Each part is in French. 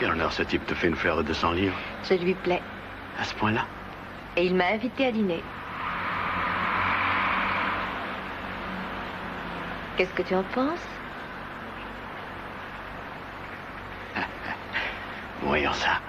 Quel honneur ce type te fait une fleur de 200 livres? Je lui plais. À ce point-là? Et il m'a invité à dîner. Qu'est-ce que tu en penses? Voyons ça.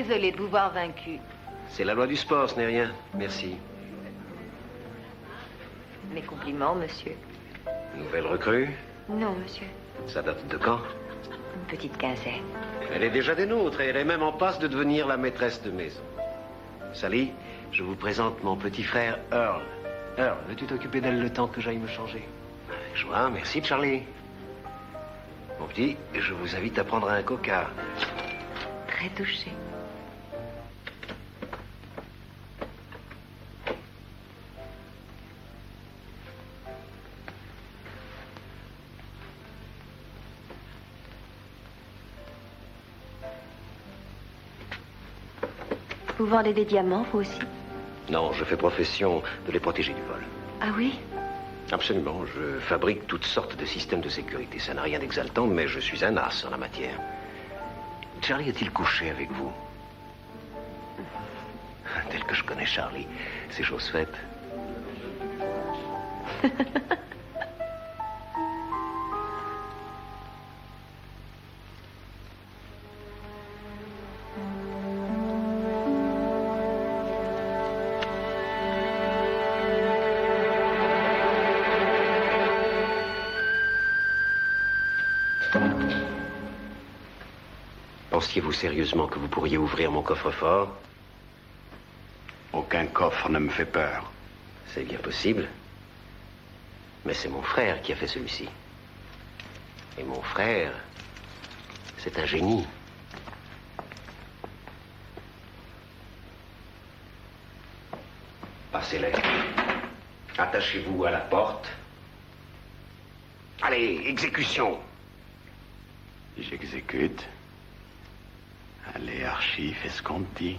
désolée de vous voir vaincu. C'est la loi du sport, ce n'est rien. Merci. Mes compliments, monsieur. Nouvelle recrue? Non, monsieur. Ça date de quand? Une petite quinzaine. Elle est déjà des nôtres et elle est même en passe de devenir la maîtresse de maison. Sally, je vous présente mon petit frère Earl. Earl, veux-tu t'occuper d'elle le temps que j'aille me changer? Avec joie, merci Charlie. Mon petit, je vous invite à prendre un coca. Très touchée. Vous vendez des diamants, vous aussi? Non, je fais profession de les protéger du vol. Ah oui? Absolument, je fabrique toutes sortes de systèmes de sécurité. Ça n'a rien d'exaltant, mais je suis un as en la matière. Charlie a-t-il couché avec vous? Tel que je connais Charlie, c'est chose faite. Pensiez-vous sérieusement que vous pourriez ouvrir mon coffre-fort? Aucun coffre ne me fait peur. C'est bien possible. Mais c'est mon frère qui a fait celui-ci. Et mon frère, c'est un génie. Passez-les. Attachez-vous à la porte. Allez, exécution. J'exécute. Allez, Archie, fais ce qu'on te dit.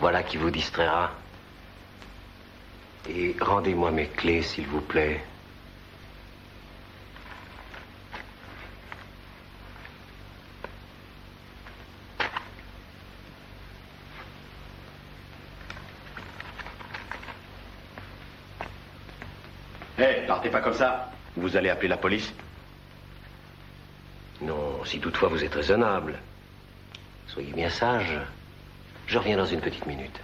Voilà qui vous distraira. Et rendez-moi mes clés, s'il vous plaît. Hé, partez pas comme ça. Vous allez appeler la police? Non, si toutefois vous êtes raisonnable. Soyez bien sage. Je reviens dans une petite minute.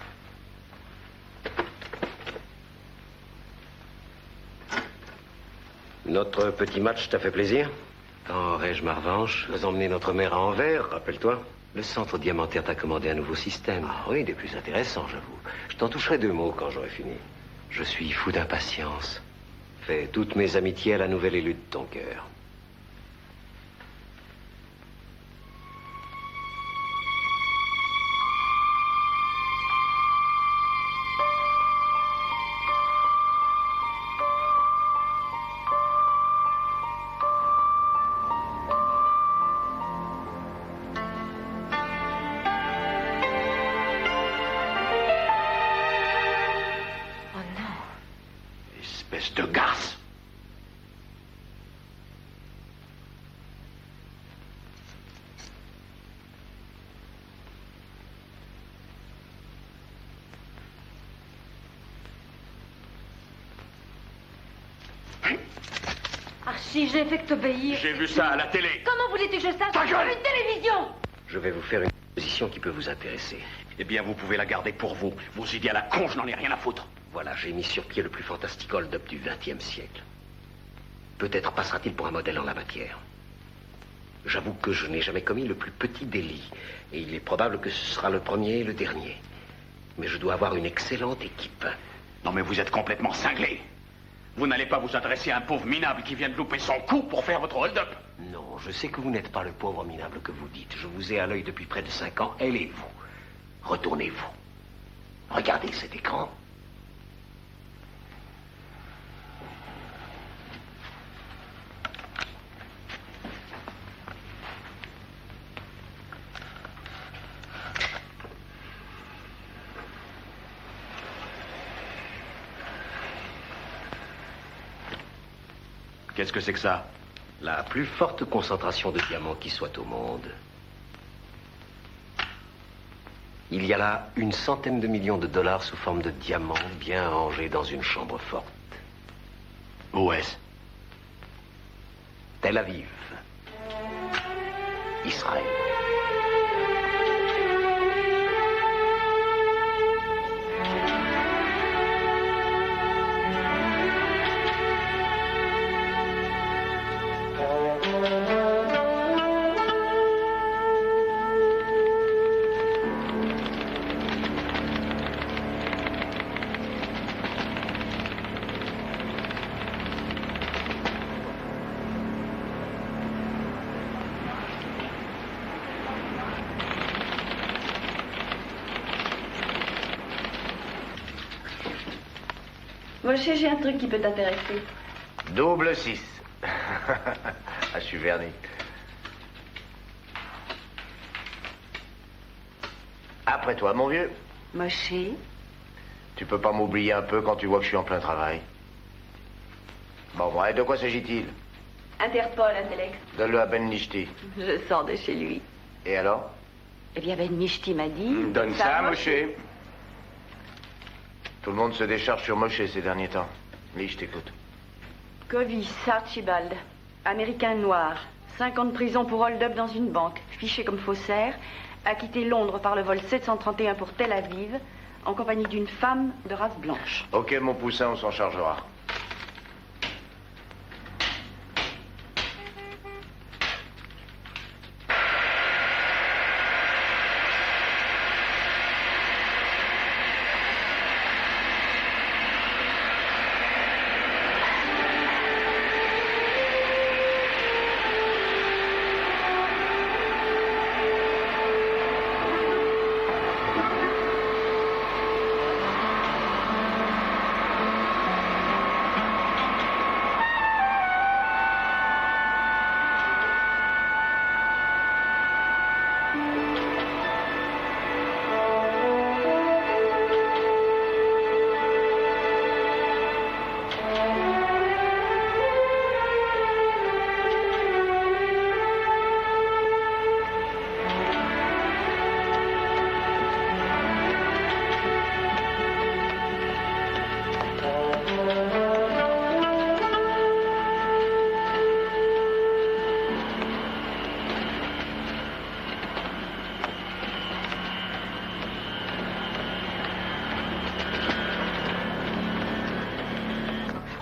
Notre petit match t'a fait plaisir? Quand aurais-je ma revanche? Nous emmener notre mère à Anvers, rappelle-toi. Le centre diamantaire t'a commandé un nouveau système. Ah oui, des plus intéressants, j'avoue. Je t'en toucherai 2 mots quand j'aurai fini. Je suis fou d'impatience. Fais toutes mes amitiés à la nouvelle élue de ton cœur. Espèce de garce. Archie, j'ai fait que t'obéir. J'ai vu ça à la télé. Comment voulais-tu que je sache? Ta gueule! Une télévision! Je vais vous faire une position qui peut vous intéresser. Eh bien, vous pouvez la garder pour vous. Vos idées à la con, je n'en ai rien à foutre. Voilà, j'ai mis sur pied le plus fantastique hold-up du XXe siècle. Peut-être passera-t-il pour un modèle en la matière. J'avoue que je n'ai jamais commis le plus petit délit. Et il est probable que ce sera le premier et le dernier. Mais je dois avoir une excellente équipe. Non, mais vous êtes complètement cinglé. Vous n'allez pas vous adresser à un pauvre minable qui vient de louper son coup pour faire votre hold-up. Non, je sais que vous n'êtes pas le pauvre minable que vous dites. Je vous ai à l'œil depuis près de 5 ans. Elle et vous. Retournez-vous. Regardez cet écran. Qu'est-ce que c'est que ça? La plus forte concentration de diamants qui soit au monde. Il y a là une centaine de millions de dollars sous forme de diamants bien rangés dans une chambre forte. Où est-ce? Tel Aviv. Israël. Moshe, j'ai un truc qui peut t'intéresser. Double 6. Ah, je suis verni. Après toi, mon vieux. Moshe? Tu peux pas m'oublier un peu quand tu vois que je suis en plein travail. Bon, ouais, de quoi s'agit-il? Interpol, Intellect. Donne-le à Ben Nishti. Je sors de chez lui. Et alors? Eh bien, Ben Mishti m'a dit... Donne ça, Moshe. Tout le monde se décharge sur Moshe ces derniers temps. Oui, je t'écoute. Kovis Archibald, américain noir, 5 ans de prison pour hold-up dans une banque, fiché comme faussaire, a quitté Londres par le vol 731 pour Tel Aviv, en compagnie d'une femme de race blanche. Ok, mon poussin, on s'en chargera.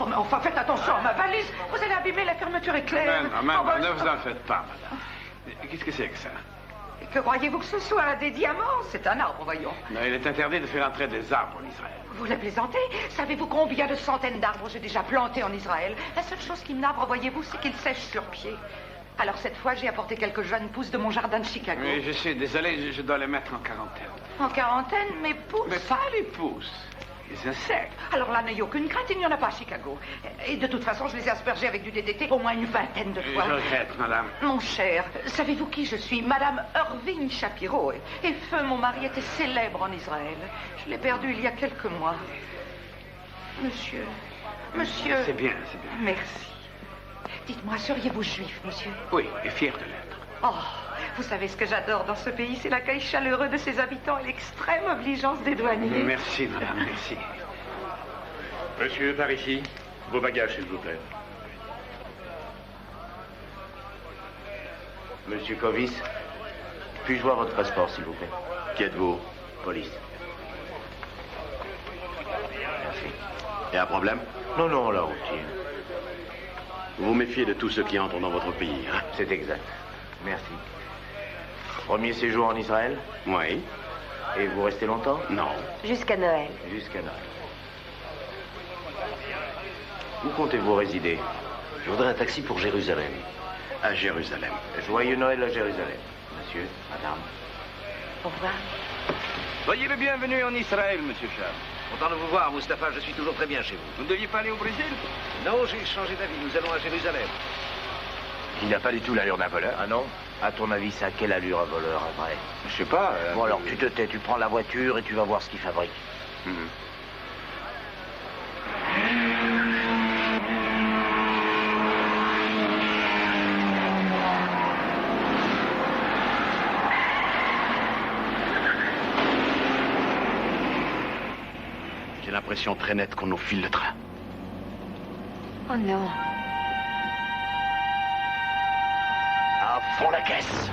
Oh, mais enfin, faites attention à ma valise. Vous allez abîmer la fermeture éclair. Ne vous en faites pas, madame. Qu'est-ce que c'est que ça? Que croyez-vous que ce soit? Des diamants? C'est un arbre, voyons. Non, il est interdit de faire entrer des arbres en Israël. Vous la plaisantez? Savez-vous combien de centaines d'arbres j'ai déjà plantés en Israël? La seule chose qui me nabre, voyez-vous, c'est qu'ils sèchent sur pied. Alors cette fois, j'ai apporté quelques jeunes pousses de mon jardin de Chicago. Oui, je suis désolé, je dois les mettre en quarantaine. En quarantaine, mes pousses? Mais pas les pousses, les insectes. Alors là, n'ayez aucune crainte, il n'y en a pas à Chicago. Et de toute façon, je les ai aspergés avec du DDT au moins une vingtaine de fois. Je regrette, madame. Mon cher, savez-vous qui je suis? Madame Irving Shapiro. Et feu, mon mari était célèbre en Israël. Je l'ai perdu il y a quelques mois. Monsieur... C'est bien, c'est bien. Merci. Dites-moi, seriez-vous juif, monsieur? Oui, et fier de l'être. Oh, vous savez ce que j'adore dans ce pays, c'est l'accueil chaleureux de ses habitants et l'extrême obligeance des douaniers. Merci, madame, merci. Monsieur, par ici. Vos bagages, s'il vous plaît. Monsieur Kovis, puis-je voir votre passeport, s'il vous plaît? Qui êtes-vous? Police. Merci. Y a un problème? Non, non, la routine. Vous vous méfiez de tous ceux qui entrent dans votre pays, hein? C'est exact. Merci. Premier séjour en Israël? Oui. Et vous restez longtemps? Non. Jusqu'à Noël. Jusqu'à Noël. Où comptez-vous résider? Je voudrais un taxi pour Jérusalem. À Jérusalem. Joyeux Noël à Jérusalem. Monsieur, madame. Au revoir. Soyez le bienvenu en Israël, monsieur Charles. Content de vous voir, Mustapha. Je suis toujours très bien chez vous. Vous ne deviez pas aller au Brésil? Non, j'ai changé d'avis. Nous allons à Jérusalem. Il n'a pas du tout l'allure d'un voleur. Ah non? À ton avis, ça a quelle allure un voleur, en vrai? Je sais pas. Bon, alors tu te tais, tu prends la voiture et tu vas voir ce qu'il fabrique. Mhm. J'ai l'impression très nette qu'on nous file le train. Oh non. À fond la caisse.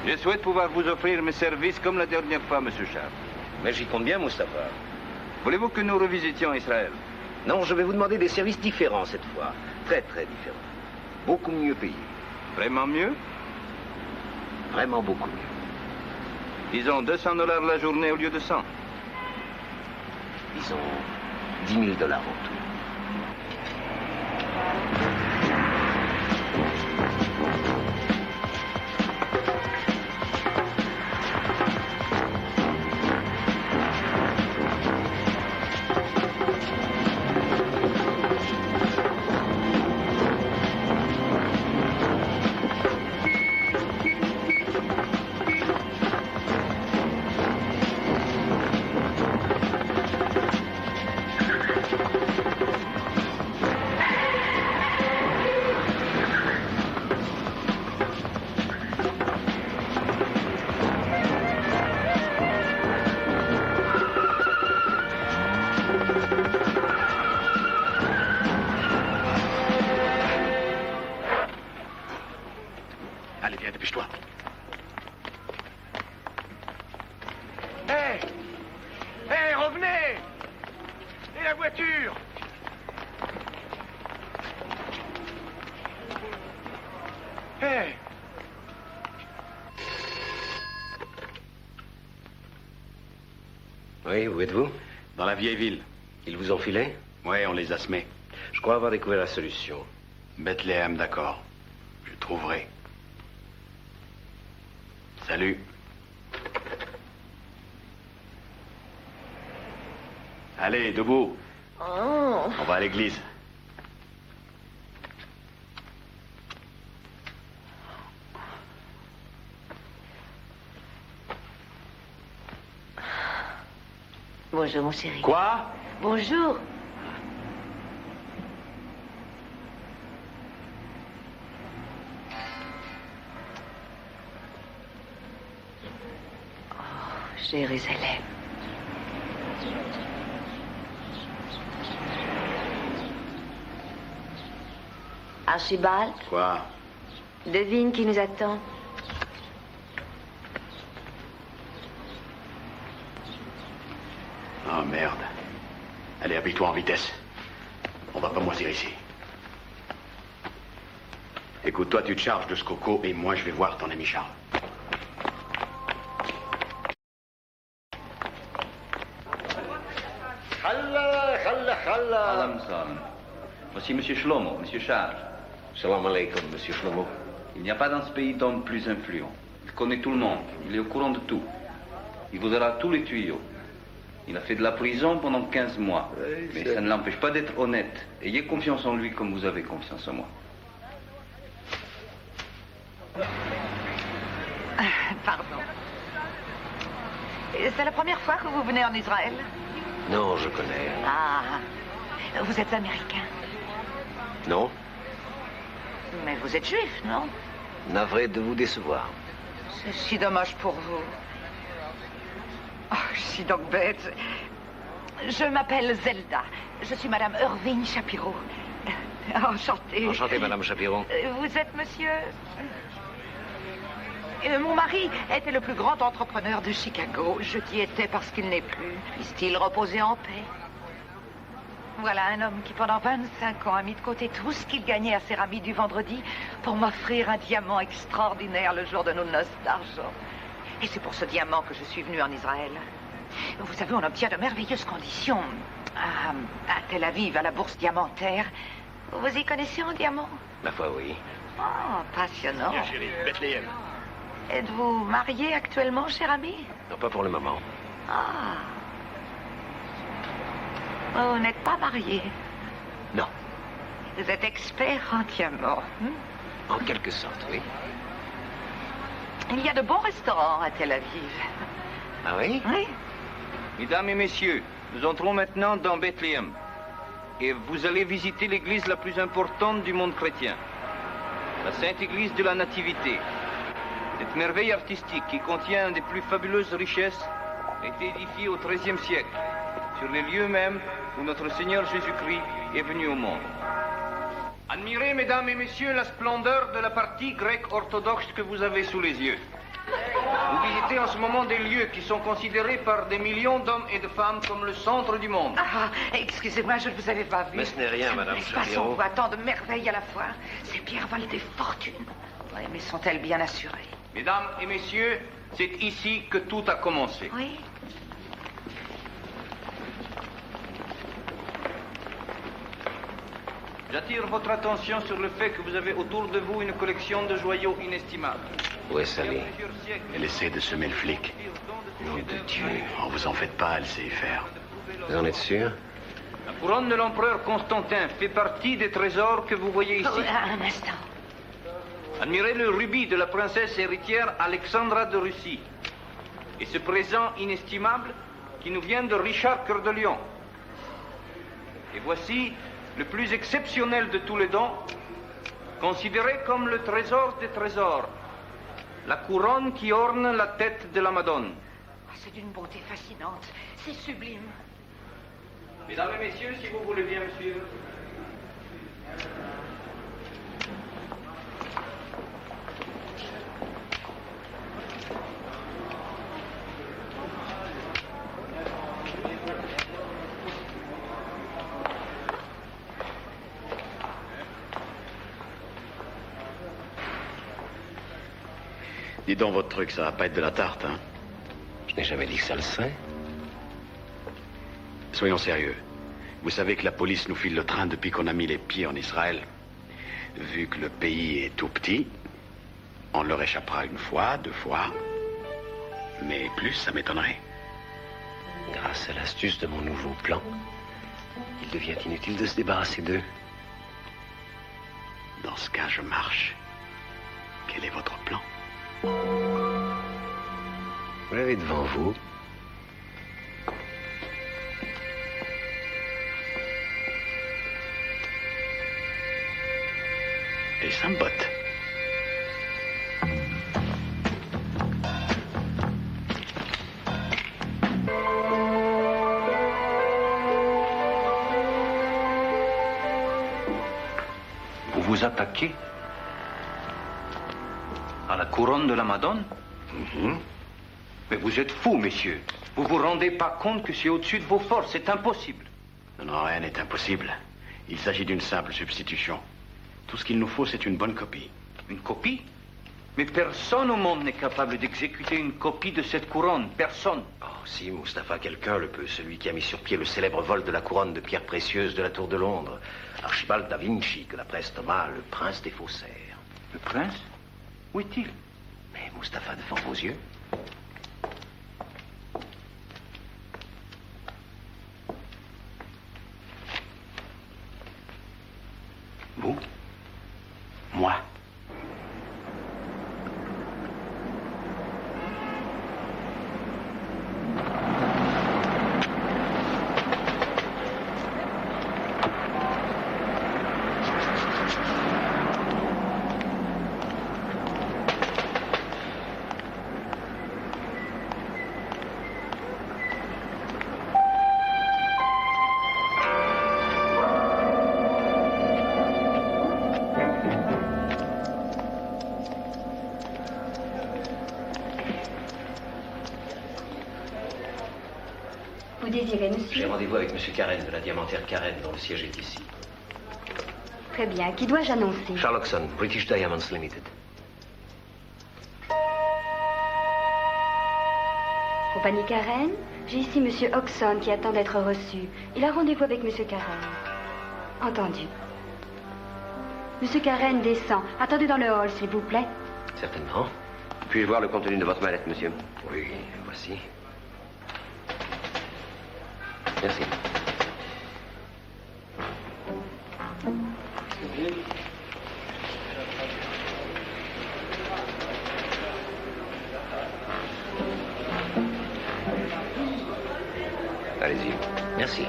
Je souhaite pouvoir vous offrir mes services comme la dernière fois, Monsieur Charles. Mais j'y compte bien, Mustapha. Voulez-vous que nous revisitions Israël? Non, je vais vous demander des services différents cette fois. Très, très différents. Beaucoup mieux payés. Vraiment mieux? Vraiment beaucoup mieux. Disons $200 la journée au lieu de 100. Disons $10 000 en tout. Allez, viens, dépêche-toi. Hé! Hé, revenez! Et la voiture? Hé! Oui, où êtes-vous? Dans la vieille ville. Ils vous ont filé? Ouais, on les a semés. Je crois avoir découvert la solution. Bethléem, d'accord. Je trouverai. Salut. Allez, debout. Oh. On va à l'église. Bonjour, mon chéri. Quoi? Bonjour. Oh, Jérusalem. Archibald, Quoi? devine qui nous attend. Oh, merde. Allez, habille-toi en vitesse. On va pas moisir ici. Écoute, toi, tu te charges de ce coco et moi, je vais voir ton ami Charles. Madame Son. Voici Monsieur Shlomo, Monsieur Charles. Salam alaikum, monsieur Shlomo. Il n'y a pas dans ce pays d'homme plus influent. Il connaît tout le monde. Il est au courant de tout. Il vous aura tous les tuyaux. Il a fait de la prison pendant 15 mois. Oui, mais c'est... ça ne l'empêche pas d'être honnête. Ayez confiance en lui comme vous avez confiance en moi. Pardon. C'est la première fois que vous venez en Israël? Non, je connais. Ah, vous êtes américain. Non? Mais vous êtes juif, non? Navré de vous décevoir. C'est si dommage pour vous. Oh, je suis donc bête. Je m'appelle Zelda. Je suis Madame Irving Shapiro. Enchantée. Enchanté, Madame Shapiro. Vous êtes monsieur... Mon mari était le plus grand entrepreneur de Chicago. Je t'y étais parce qu'il n'est plus. Puisse-t-il reposer en paix? Voilà un homme qui, pendant 25 ans, a mis de côté tout ce qu'il gagnait à ses amis du vendredi pour m'offrir un diamant extraordinaire le jour de nos noces d'argent. Et c'est pour ce diamant que je suis venue en Israël. Vous savez, on obtient de merveilleuses conditions à Tel Aviv, à la bourse diamantaire. Vous y connaissez en diamant? Ma foi, oui. Oh, passionnant. Bien, chérie, Bethléem. Êtes-vous marié actuellement, cher ami? Non, pas pour le moment. Ah. Oh, vous n'êtes pas marié? Non. Vous êtes expert en diamant. En quelque sorte, oui. Il y a de bons restaurants à Tel Aviv. Ah oui? Oui. Mesdames et messieurs, nous entrons maintenant dans Bethléem. Et vous allez visiter l'église la plus importante du monde chrétien. La Sainte Église de la Nativité. Cette merveille artistique qui contient des plus fabuleuses richesses a été édifiée au XIIIe siècle, sur les lieux mêmes où notre Seigneur Jésus-Christ est venu au monde. Admirez, mesdames et messieurs, la splendeur de la partie grecque orthodoxe que vous avez sous les yeux. Vous visitez en ce moment des lieux qui sont considérés par des millions d'hommes et de femmes comme le centre du monde. Ah, excusez-moi, je ne vous avais pas vu. Mais ce n'est rien, Madame Pas Shapiro. on voit tant de merveilles à la fois. Ces pierres valent des fortunes. Oui, mais sont-elles bien assurées? Mesdames et messieurs, c'est ici que tout a commencé. Oui. J'attire votre attention sur le fait que vous avez autour de vous une collection de joyaux inestimables. Où est Sally? Elle essaie de semer le flic. Nom de Dieu. Oh, vous en faites pas, elle sait y faire. Vous en êtes sûr? La couronne de l'empereur Constantin fait partie des trésors que vous voyez ici. Oh, un instant. Admirez le rubis de la princesse héritière Alexandra de Russie. Et ce présent inestimable qui nous vient de Richard Cœur de Lion. Et voici le plus exceptionnel de tous les dons, considéré comme le trésor des trésors, la couronne qui orne la tête de la Madone. C'est d'une beauté fascinante. C'est sublime. Mesdames et messieurs, si vous voulez bien me suivre. Dis donc, votre truc, ça va pas être de la tarte, hein? Je n'ai jamais dit que ça le serait. Soyons sérieux. Vous savez que la police nous file le train depuis qu'on a mis les pieds en Israël. Vu que le pays est tout petit, on leur échappera une fois, 2 fois. Mais plus, ça m'étonnerait. Grâce à l'astuce de mon nouveau plan, il devient inutile de se débarrasser d'eux. Dans ce cas, je marche. Quel est votre plan? Vous l'avez devant vous. Et ça me botte. Vous vous attaquez à la couronne de la Madone? Mais vous êtes fou, messieurs. Vous vous rendez pas compte que c'est au-dessus de vos forces. C'est impossible. Non, non, rien n'est impossible. Il s'agit d'une simple substitution. Tout ce qu'il nous faut, c'est une bonne copie. Une copie? Mais personne au monde n'est capable d'exécuter une copie de cette couronne. Personne. Oh, si, Mustapha, quelqu'un le peut. Celui qui a mis sur pied le célèbre vol de la couronne de pierres précieuses de la Tour de Londres. Archibald da Vinci, que la presse nomma le prince des faussaires. Le prince? Où est-il? Mais Mustapha, devant vos yeux. Vous? Moi? Vous désirez, monsieur? J'ai rendez-vous avec M. Karen de la diamantaire Karen, dont le siège est ici. Très bien. Qui dois-je annoncer? Charlockson, British Diamonds Limited. Compagnie Karen? J'ai ici monsieur Oxon qui attend d'être reçu. Il a rendez-vous avec monsieur Karen. Entendu. Monsieur Karen descend. Attendez dans le hall, s'il vous plaît. Certainement. Puis-je voir le contenu de votre mallette, monsieur? Oui, voici. Merci. Allez-y. Merci.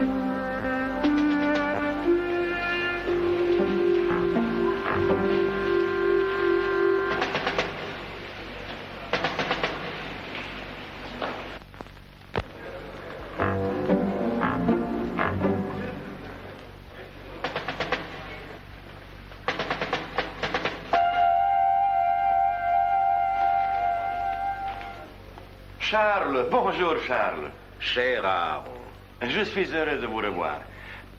Charles, bonjour Charles. Cher Aaron. Je suis heureux de vous revoir.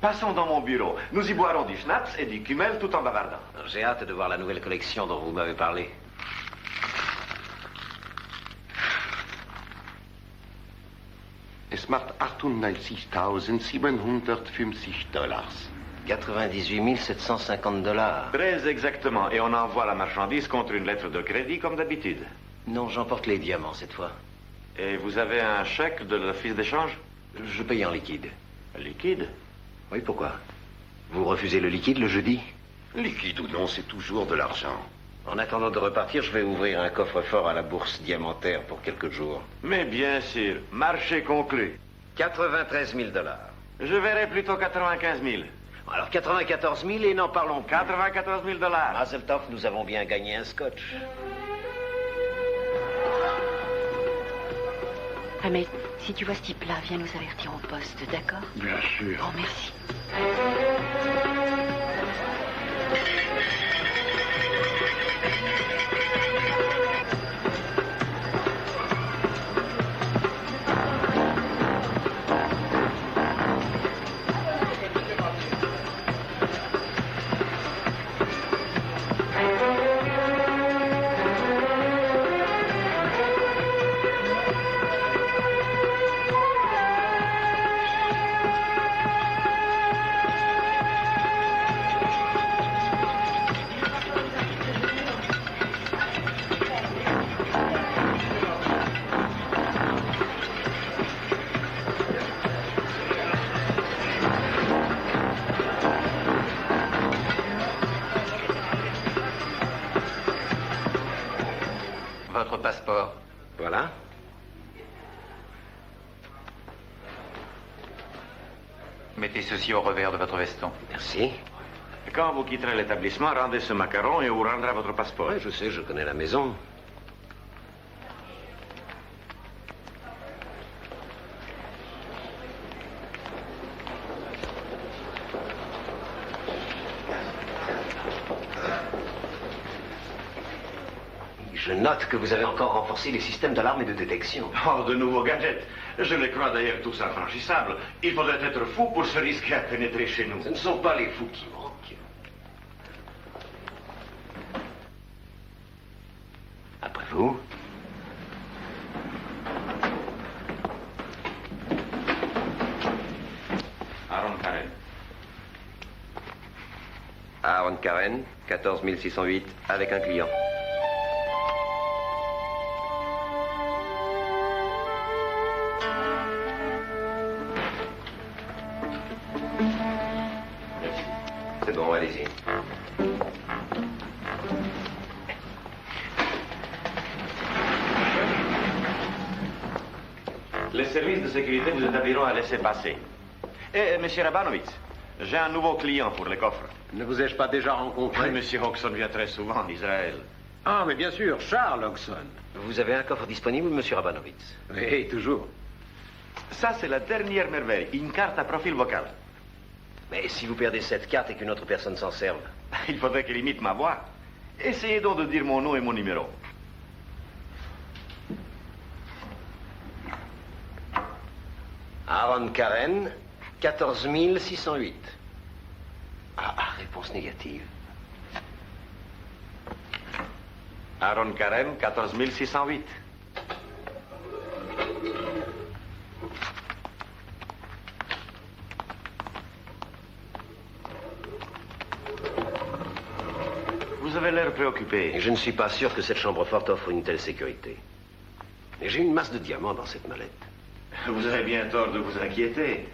Passons dans mon bureau. Nous y boirons du schnapps et du kümmel tout en bavardant. J'ai hâte de voir la nouvelle collection dont vous m'avez parlé. Es macht 98.750 $. 98 750 $. Très exactement. Et on envoie la marchandise contre une lettre de crédit comme d'habitude. Non, j'emporte les diamants cette fois. Et vous avez un chèque de l'office d'échange? Je paye en liquide. Liquide? Oui, pourquoi? Vous refusez le liquide le jeudi? Liquide ou non, c'est toujours de l'argent. En attendant de repartir, je vais ouvrir un coffre-fort à la bourse diamantaire pour quelques jours. Mais bien sûr, marché conclu. 93 000 $. Je verrai plutôt 95 000. Alors 94 000 et n'en parlons plus. 94 000 $. Mazel tov, nous avons bien gagné un scotch. Ah, mais si tu vois ce type-là, viens nous avertir au poste, d'accord? Bien sûr. Oh, merci. Votre passeport. Voilà. Mettez ceci au revers de votre veston. Merci. Quand vous quitterez l'établissement, rendez ce macaron et on vous rendra votre passeport. Oui, je sais, je connais la maison. Je note que vous avez encore renforcé les systèmes d'alarme et de détection. Oh, de nouveaux gadgets. Je les crois d'ailleurs tous infranchissables. Il faudrait être fou pour se risquer à pénétrer chez nous. Ce ne sont pas les fous qui manquent. Après vous. Aaron Karen. Aaron Karen, 14 608, avec un client. C'est bon, allez-y. Les services de sécurité vous établiront à laisser passer. Et, monsieur Rabanovitz, j'ai un nouveau client pour les coffres. Ne vous ai-je pas déjà rencontré? Monsieur Hodgson vient très souvent en Israël. Ah, mais bien sûr, Charles Hodgson. Vous avez un coffre disponible, monsieur Rabanovitz? Oui, toujours. Ça, c'est la dernière merveille. Une carte à profil vocal. Mais si vous perdez cette carte et qu'une autre personne s'en serve? Il faudrait qu'elle imite ma voix. Essayez donc de dire mon nom et mon numéro. Aaron Karen, 14 608. Ah, réponse négative. Aaron Karen, 14 608. occupé. Et je ne suis pas sûr que cette chambre forte offre une telle sécurité. Et j'ai une masse de diamants dans cette mallette. Vous avez bien tort de vous inquiéter.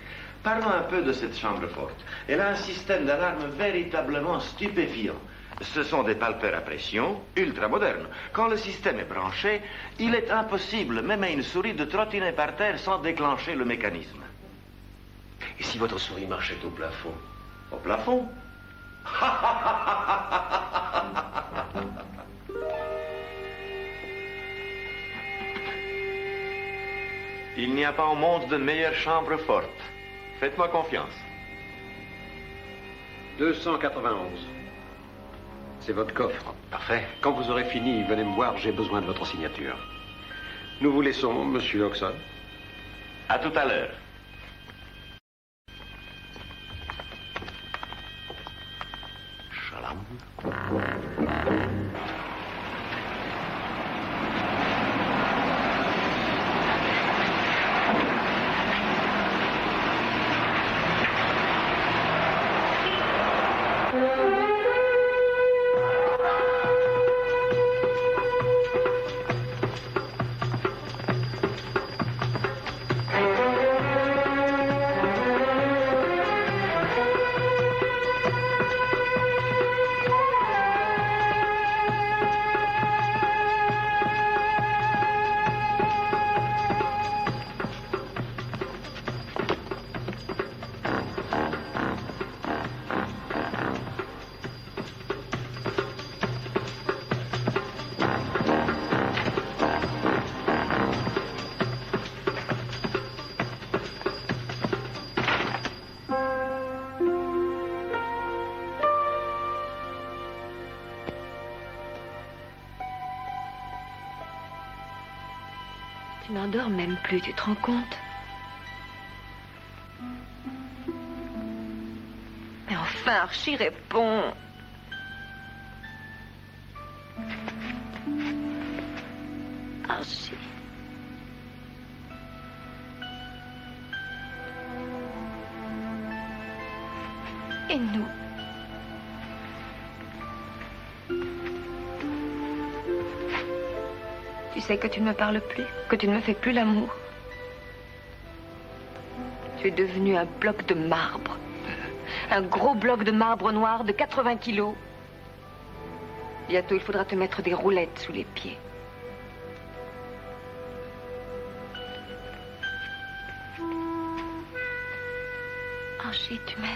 Parlons un peu de cette chambre forte. Elle a un système d'alarme véritablement stupéfiant. Ce sont des palpeurs à pression ultra modernes. Quand le système est branché, il est impossible, même à une souris, de trottiner par terre sans déclencher le mécanisme. Et si votre souris marchait au plafond? Au plafond? Il n'y a pas au monde de meilleure chambre forte. Faites-moi confiance. 291. C'est votre coffre. Parfait. Quand vous aurez fini, venez me voir, j'ai besoin de votre signature. Nous vous laissons, monsieur Loxon. À tout à l'heure. Shalom. Tu n'endors même plus, tu te rends compte? Mais enfin, Archie, réponds. Archie. Et nous? Tu sais que tu ne me parles plus, que tu ne me fais plus l'amour. Tu es devenu un bloc de marbre. Un gros bloc de marbre noir de 80 kilos. Bientôt, il faudra te mettre des roulettes sous les pieds. Archie, tu m'aimes?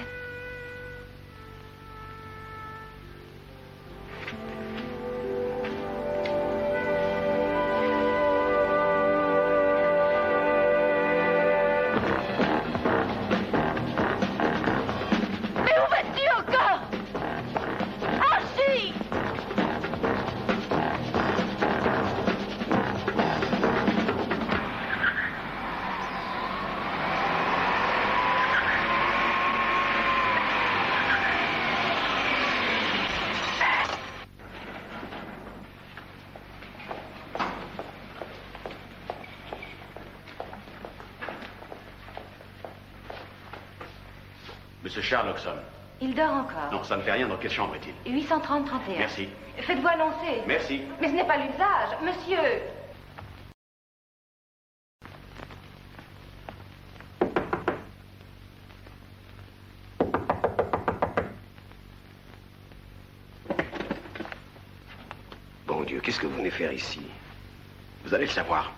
Monsieur Charles Loxon. Il dort encore. Non, ça ne fait rien. Dans quelle chambre est-il? 830-31. Merci. Faites-vous annoncer. Merci. Mais ce n'est pas l'usage, monsieur. Bon Dieu, qu'est-ce que vous venez faire ici? Vous allez le savoir.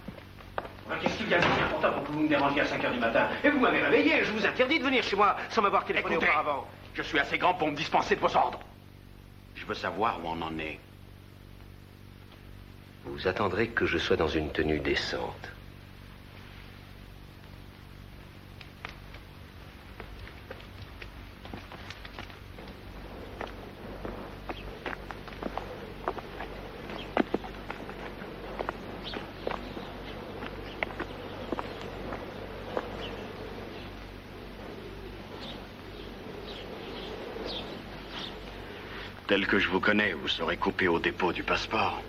Qu'est-ce qu'il y a de si important pour que vous me dérangiez à 5 h du matin? Et vous m'avez réveillé, je vous interdis de venir chez moi sans m'avoir téléphoné auparavant. Je suis assez grand pour me dispenser de vos ordres. Je veux savoir où on en est. Vous attendrez que je sois dans une tenue décente. Tel que je vous connais, vous serez coupé au dépôt du passeport.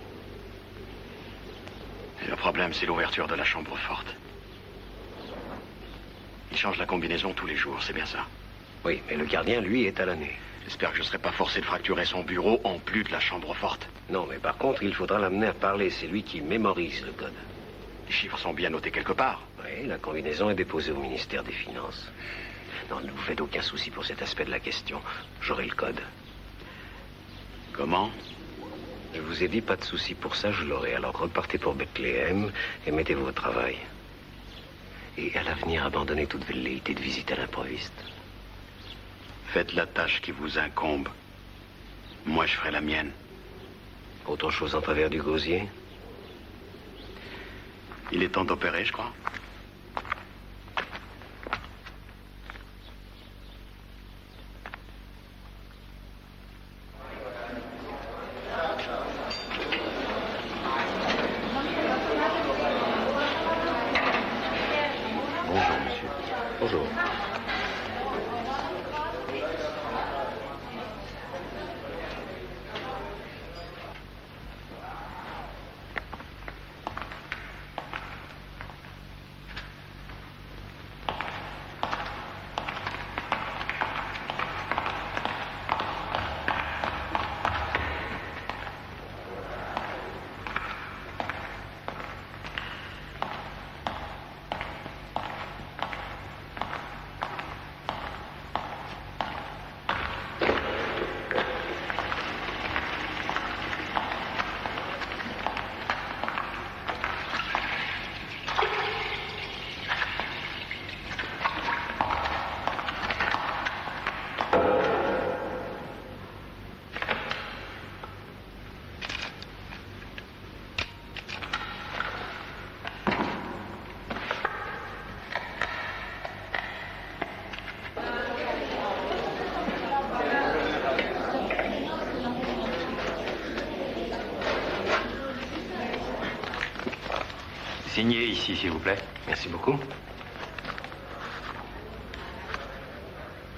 Et le problème, c'est l'ouverture de la chambre forte. Il change la combinaison tous les jours, c'est bien ça? Oui, mais le gardien, lui, est à l'année. J'espère que je ne serai pas forcé de fracturer son bureau en plus de la chambre forte. Non, mais par contre, il faudra l'amener à parler. C'est lui qui mémorise le code. Les chiffres sont bien notés quelque part. Oui, la combinaison est déposée au ministère des Finances. Non, ne vous faites aucun souci pour cet aspect de la question. J'aurai le code. Comment? Je vous ai dit pas de souci pour ça, je l'aurai. Alors repartez pour Bethléem et mettez-vous au travail. Et à l'avenir, abandonnez toute velléité de visite à l'improviste. Faites la tâche qui vous incombe. Moi, je ferai la mienne. Autre chose en travers du gosier? Il est temps d'opérer, je crois. Bonjour, monsieur. Bonjour. Signez ici, s'il vous plaît. Merci beaucoup.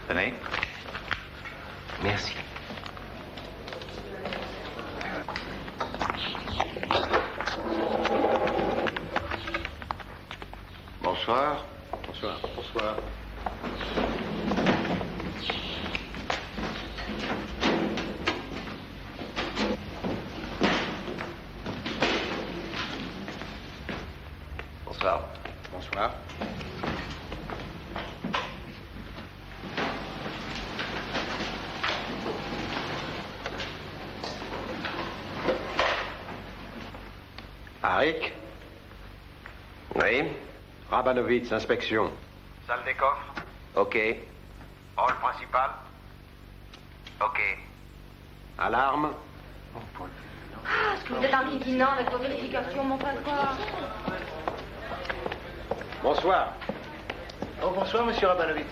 Tenez. Merci. Bonsoir. Bonsoir. Bonsoir. Bonsoir. Bonsoir. Arik? Oui? Rabanovitz, inspection. Salle des coffres. OK. Hall principal. OK. Alarme? Ah, est-ce que vous êtes inquiétant avec vos vérifications, mon frère? Bonsoir. Oh, bonsoir, monsieur Rabanovitz.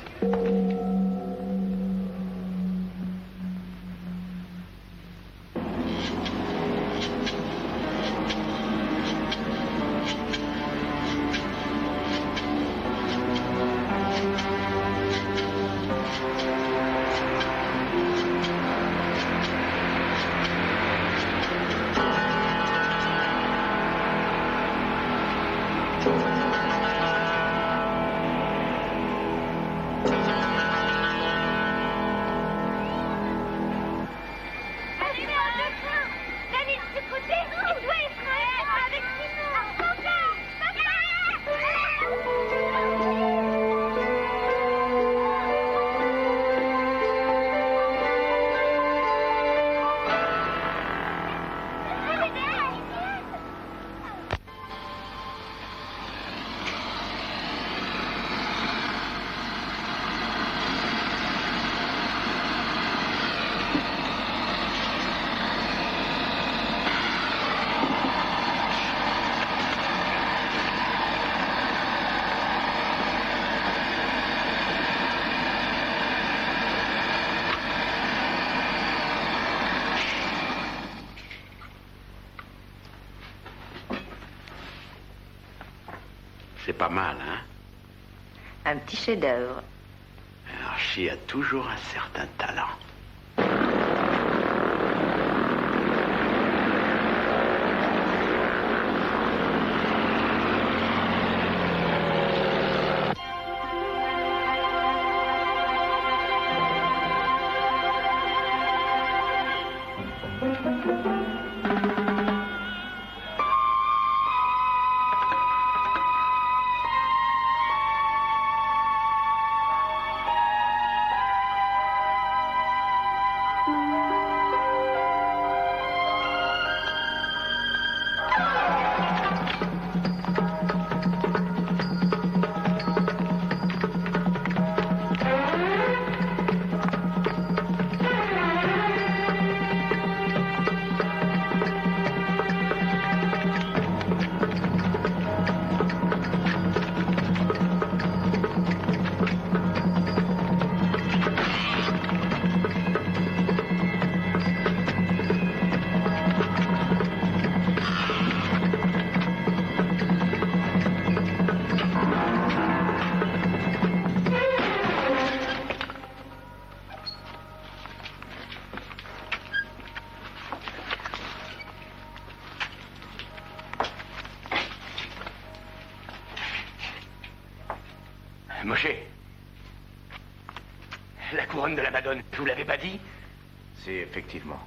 C'est pas mal, hein? Un petit chef-d'œuvre. Archie a toujours un certain talent. Moshe, la couronne de la Madone, je vous l'avais pas dit? C'est effectivement.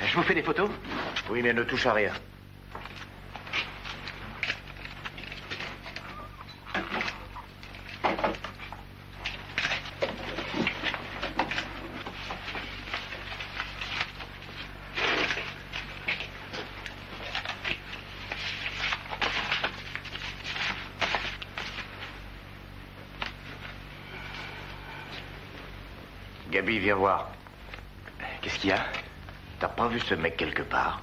Je vous fais des photos? Oui, mais ne touche à rien. Gabi, viens voir. Qu'est-ce qu'il y a? T'as pas vu ce mec quelque part?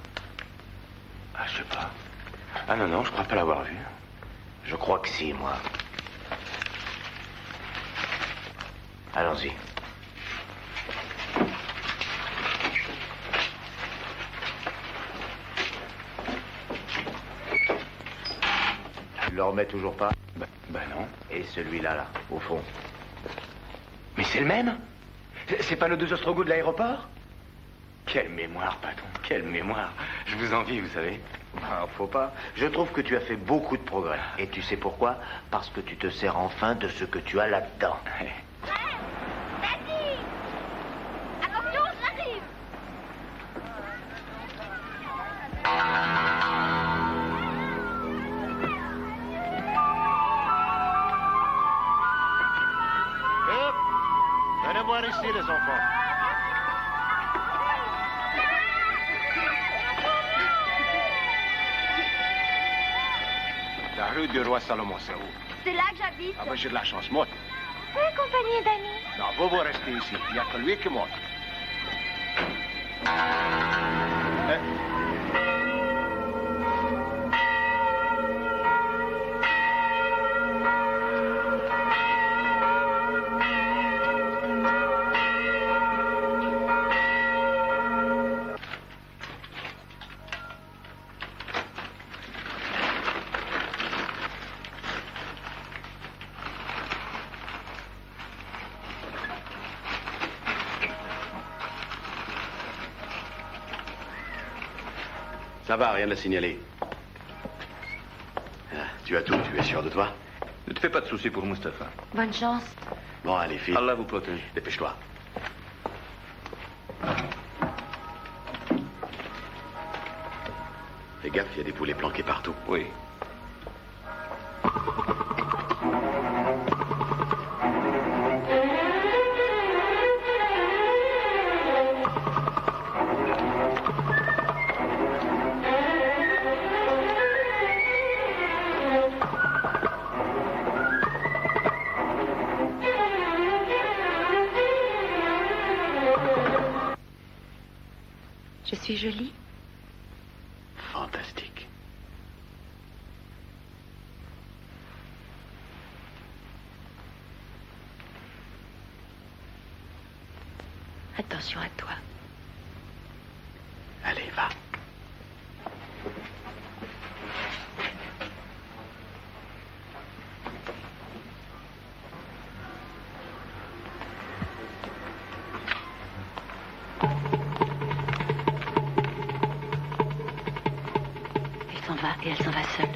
Ah, je sais pas. Ah non, non, je crois pas l'avoir vu. Je crois que si, moi. Allons-y. Tu le remets toujours pas? Bah non. Et celui-là, là, au fond? Mais c'est le même? C'est pas nos deux Ostrogoths de l'aéroport? Quelle mémoire, patron, quelle mémoire. Je vous envie, vous savez. Ah, faut pas. Je trouve que tu as fait beaucoup de progrès. Et tu sais pourquoi? Parce que tu te sers enfin de ce que tu as là-dedans. Daddy! Attention, j'arrive! Venez voir ici, les enfants. La rue du roi Salomon, c'est où? C'est là que j'habite. Ah ben j'ai de la chance, monte. Oui, compagnie d'amis. Non, vous restez ici. Il n'y a que lui qui monte. Ça va, rien à signaler. Ah, tu as tout, tu es sûr de toi? Ne te fais pas de soucis pour Mustapha. Bonne chance. Bon, allez, file. Allah vous protège. Dépêche-toi. Fais gaffe, il y a des poulets planqués partout. Oui. Je suis jolie? Fantastique. Attention à toi. Allez, va. Elle s'en va et elle s'en va seule.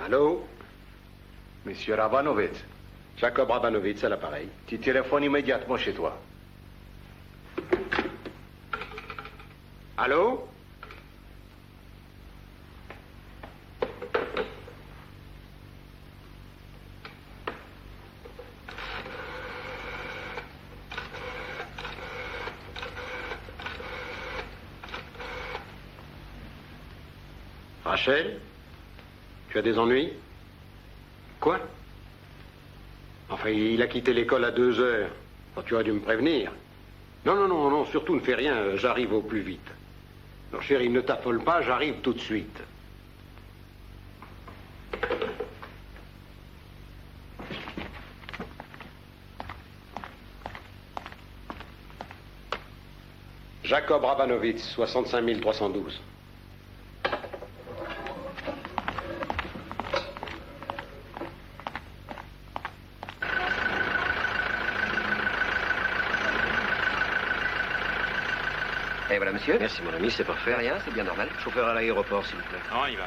Allô? Monsieur Rabanovitz. Jacob Rabanovitz à l'appareil. Tu téléphones immédiatement chez toi. Allô? Rachel? Tu as des ennuis? Quoi? Enfin, il a quitté l'école à 2 heures. Oh, tu aurais dû me prévenir. Non, non, non, non, surtout ne fais rien, j'arrive au plus vite. Non, chérie, ne t'affole pas, j'arrive tout de suite. Jacob Rabanovitz, 65 312. Et voilà, monsieur. Merci, mon ami, c'est parfait. Rien, c'est bien normal. Chauffeur à l'aéroport, s'il vous plaît. On y va.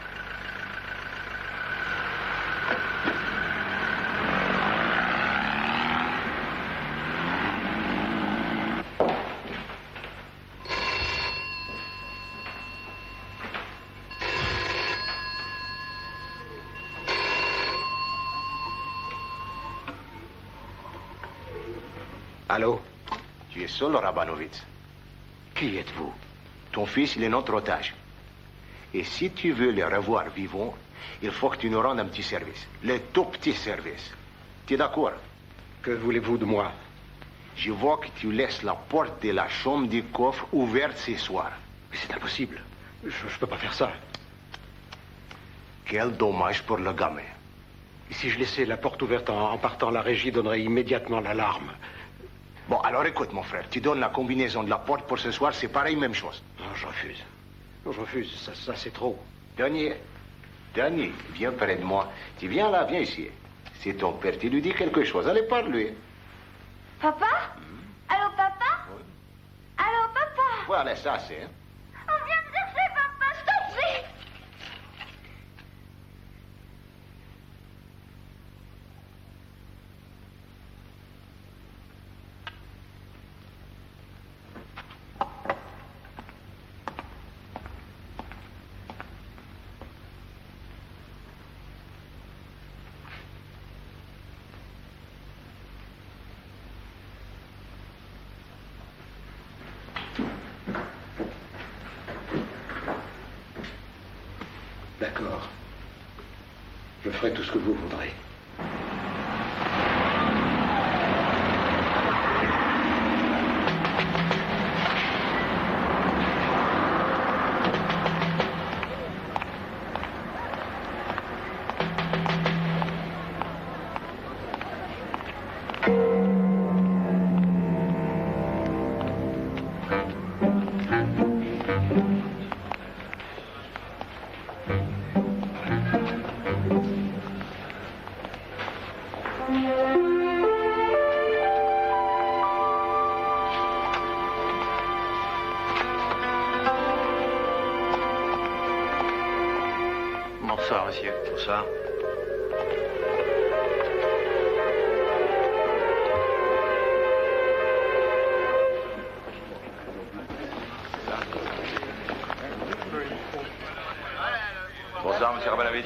Allô? Tu es seul, Rabanovitz. Qui êtes-vous? Ton fils, il est notre otage. Et si tu veux le revoir vivant, il faut que tu nous rendes un petit service. Le tout petit service. Tu es d'accord? Que voulez-vous de moi? Je vois que tu laisses la porte de la chambre du coffre ouverte ce soir. Mais c'est impossible. Je peux pas faire ça. Quel dommage pour le gamin. Et si je laissais la porte ouverte en partant, la régie donnerait immédiatement l'alarme. Bon, alors écoute, mon frère, tu donnes la combinaison de la porte pour ce soir, c'est pareil, même chose. Non, je refuse. Non, je refuse, ça c'est trop. Denis, viens près de moi. Tu viens là, viens ici. C'est ton père, tu lui dis quelque chose, allez, parle-lui. Papa? Allô, papa? Oui. Allô, papa? Voilà, ça c'est... hein. On vient me chercher, papa, je t'en prie. D'accord. Je ferai tout ce que vous voudrez. Bonsoir, monsieur. Bonsoir. Bonsoir, monsieur Rabanovitz.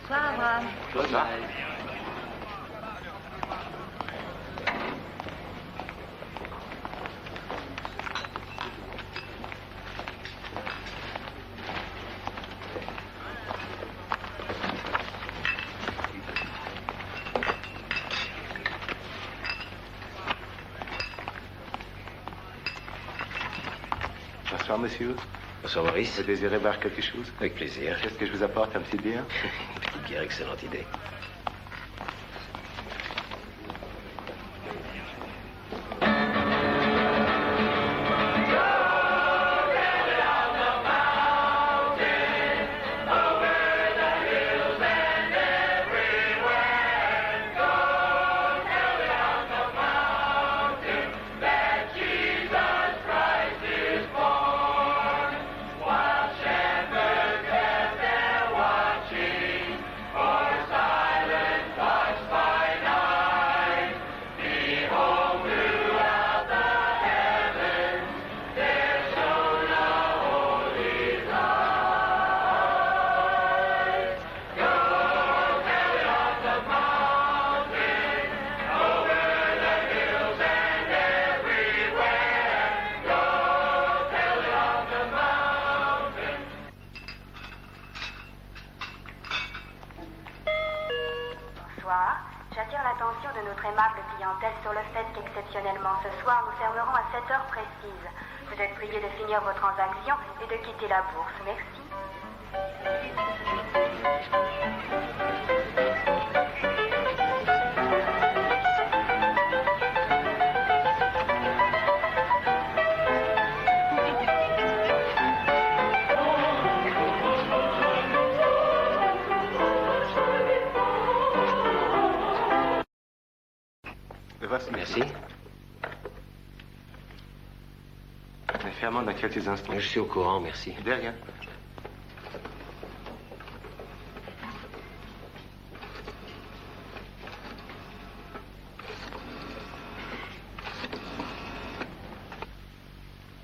Bonsoir, Abraham. Bonsoir. Bonsoir, monsieur. Bonsoir, Maurice. Vous désirez boire quelque chose? Avec plaisir. Est-ce que je vous apporte un petit bière? Une petite bière, excellente idée. J'attire l'attention de notre aimable clientèle sur le fait qu'exceptionnellement ce soir, nous fermerons à 7 heures précises. Vous êtes priés de finir vos transactions et de quitter la bourse. Merci. Merci. Mais fermons dans quelques instants. Je suis au courant, merci. De rien.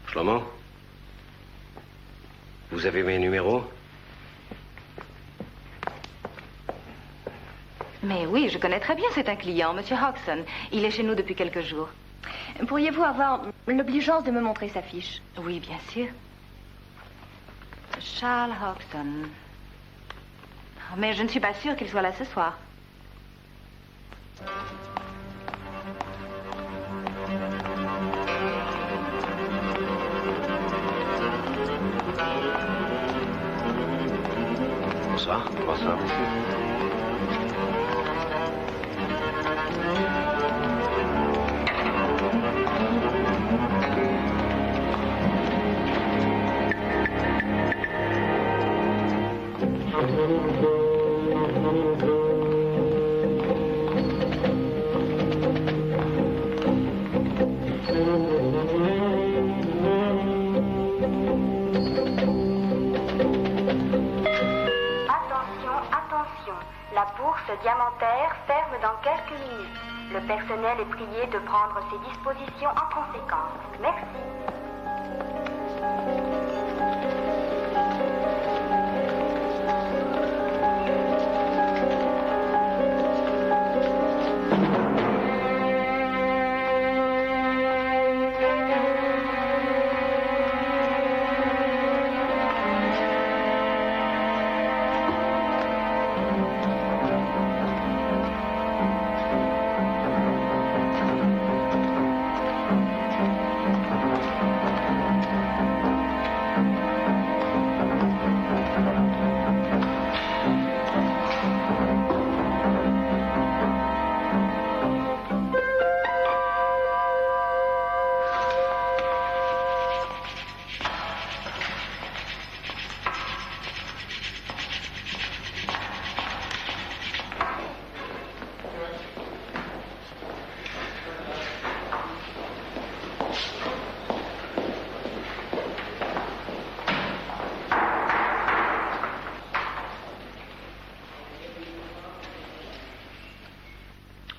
Shlomo, vous avez mes numéros? Mais oui, je connais très bien, c'est un client, Monsieur Hodgson. Il est chez nous depuis quelques jours. Pourriez-vous avoir l'obligeance de me montrer sa fiche? Oui, bien sûr. Charles Hodgson. Mais je ne suis pas sûre qu'il soit là ce soir. Bonsoir. Bonsoir, monsieur. La bourse diamantaire ferme dans quelques minutes. Le personnel est prié de prendre ses dispositions en conséquence. Merci.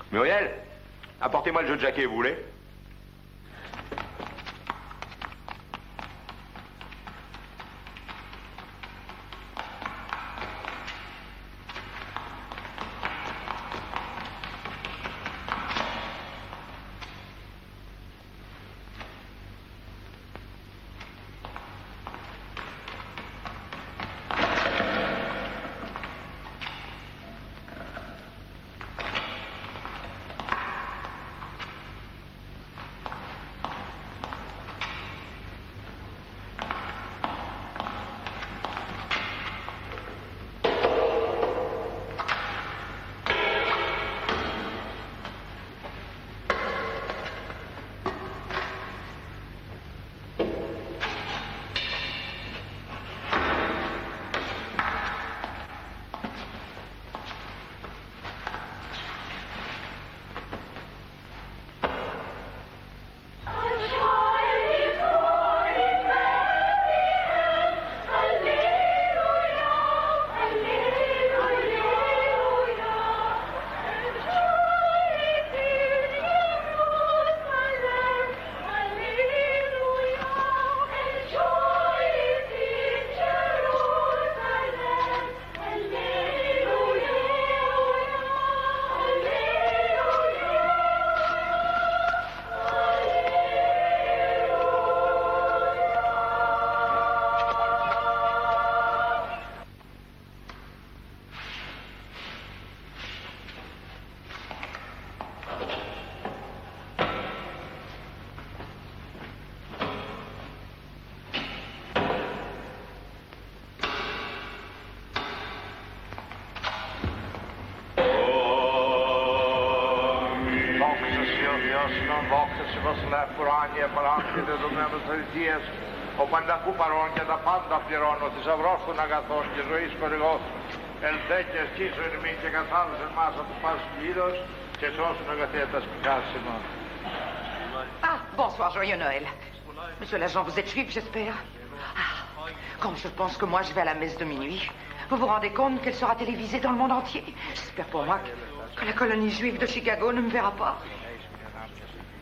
Muriel, apportez-moi le jeu de jaquet, vous voulez? se non vokse si possono furani e palanche de domnevole dies, o panda cuparonche da panda pirono, ti savrosto una gatonche, zoisco de gos, el teche schizo in mince casados en masa de pas vidos, que sos una gateta spiccassimo. Ah, bonsoir, joyeux Noël. Monsieur l'agent, vous êtes juif, j'espère? Ah, quand je pense que moi, je vais à la messe de minuit, vous vous rendez compte qu'elle sera télévisée dans le monde entier? J'espère pour moi que la colonie juive de Chicago ne me verra pas.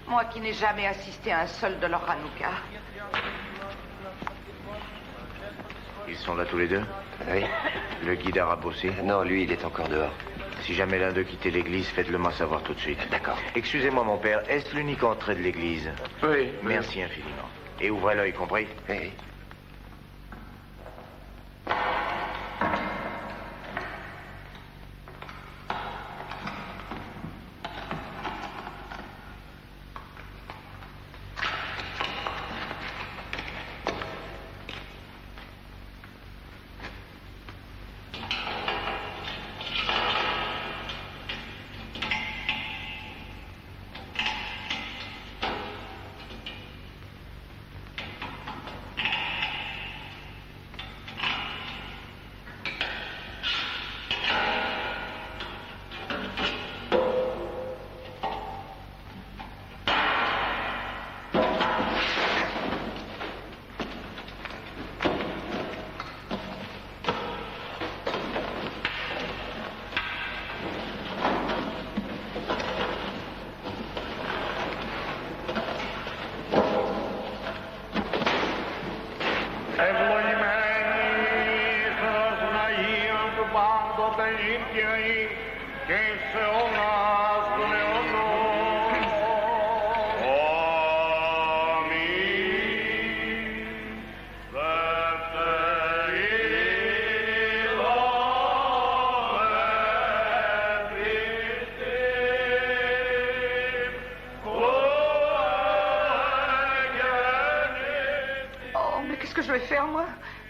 Moi qui n'ai jamais assisté à un seul de leur Hanouka. Ils sont là tous les deux? Oui. Le guide arabe aussi? Non, lui, il est encore dehors. Si jamais l'un d'eux quittait l'église, faites-le-moi savoir tout de suite. D'accord. Excusez-moi, mon père, est-ce l'unique entrée de l'église? Oui. Merci infiniment. Et ouvrez l'œil, compris? Oui.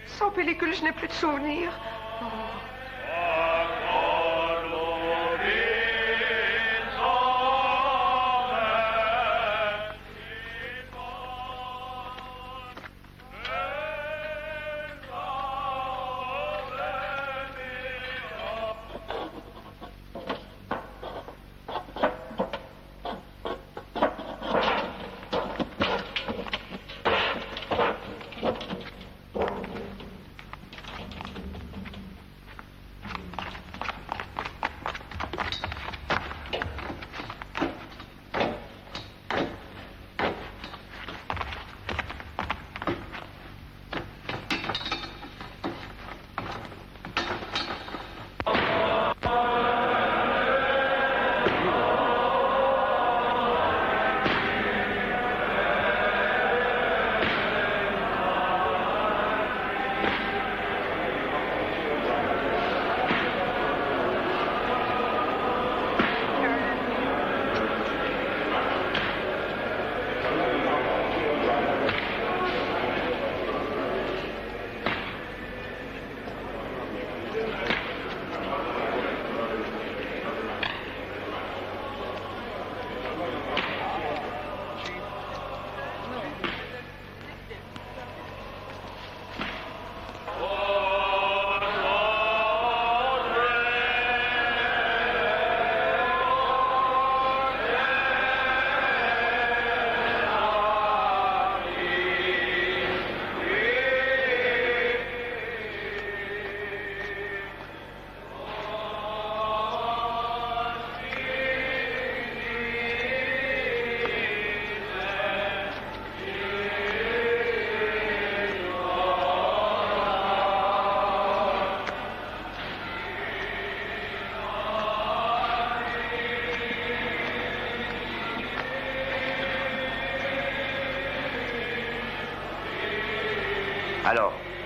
Sans pellicule, je n'ai plus de souvenirs. Oh.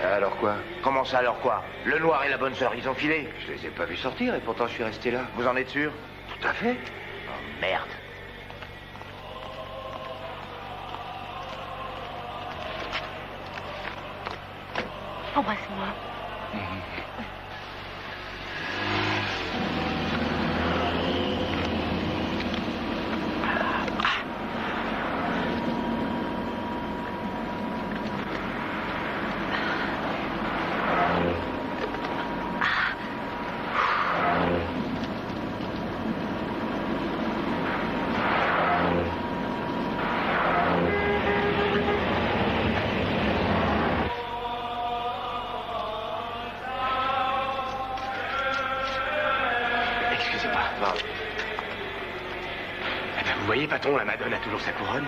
Alors quoi? Comment ça, alors quoi? Le noir et la bonne sœur, ils ont filé? Je les ai pas vus sortir et pourtant je suis resté là. Vous en êtes sûr? Tout à fait. Oh, merde. Embrasse-moi. Vous voyez, patron, la Madone a toujours sa couronne.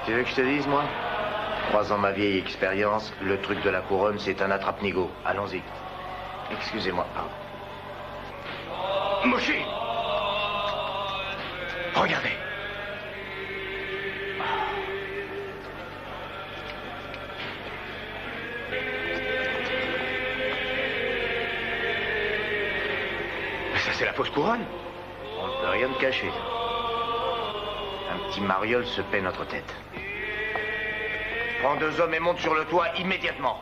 Tu veux que je te dise, moi? 3 ans ma vieille expérience, le truc de la couronne, c'est un attrape-nigo. Allons-y. Excusez-moi, pardon. Moshi! Regardez. Mais ça, c'est la fausse couronne. On ne peut rien te cacher. Un petit mariole se paie notre tête. Prends 2 hommes et monte sur le toit immédiatement.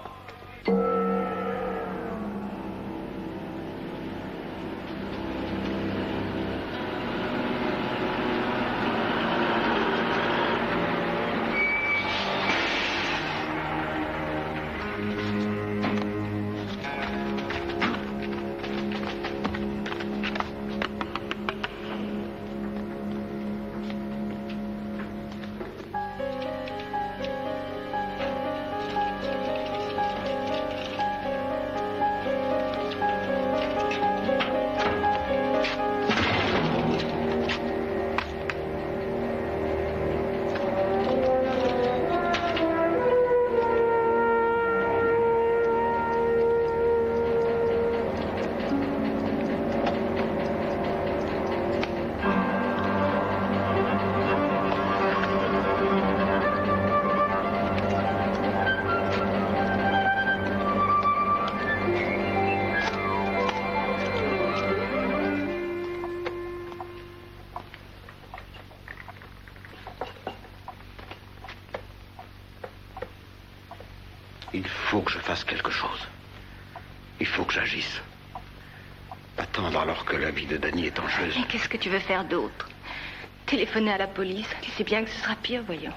Il faut que je fasse quelque chose. Il faut que j'agisse. Attendre alors que la vie de Danny est en jeu. Mais qu'est-ce que tu veux faire d'autre? Téléphoner à la police? Tu sais bien que ce sera pire, voyons.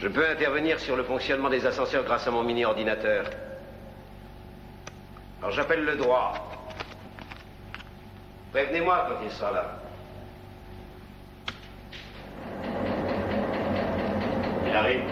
Je peux intervenir sur le fonctionnement des ascenseurs grâce à mon mini-ordinateur. Alors j'appelle le droit. Prévenez-moi quand il sera là. Il arrive.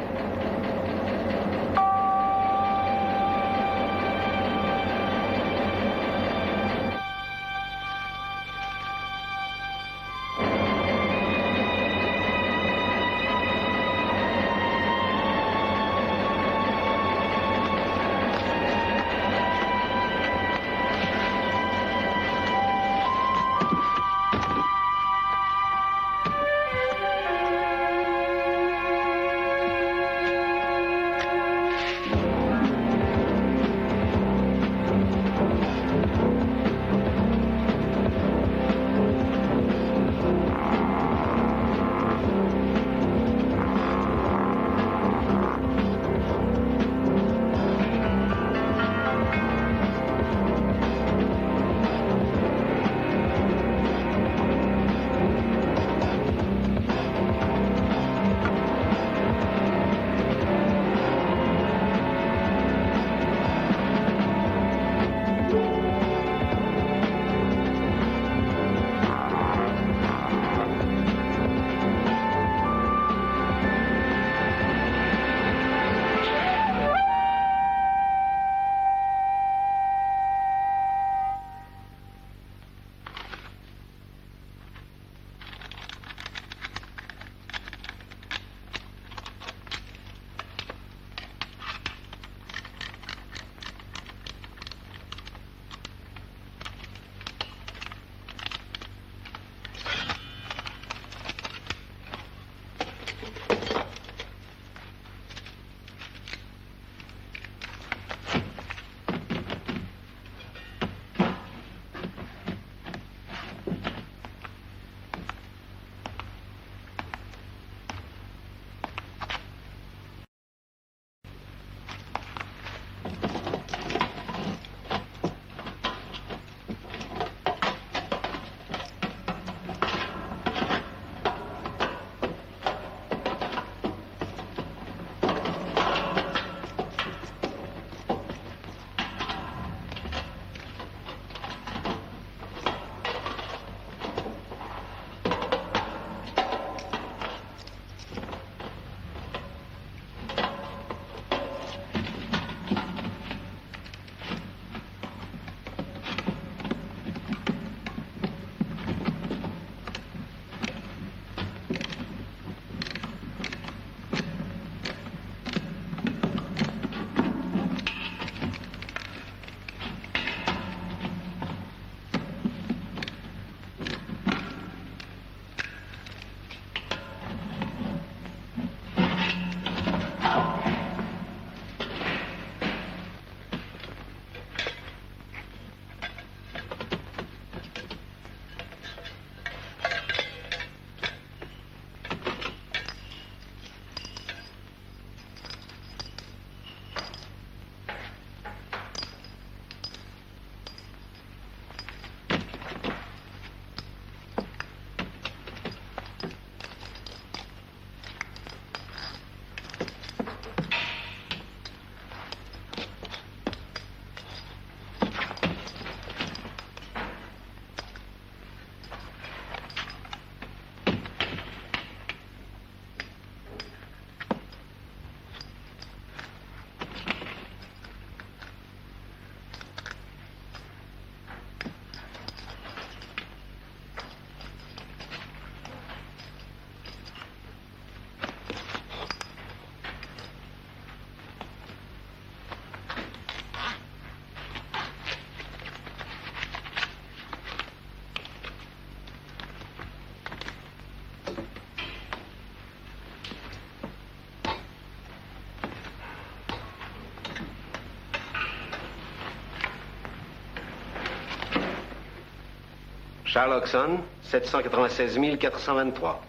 Charles Oxon, 796 423.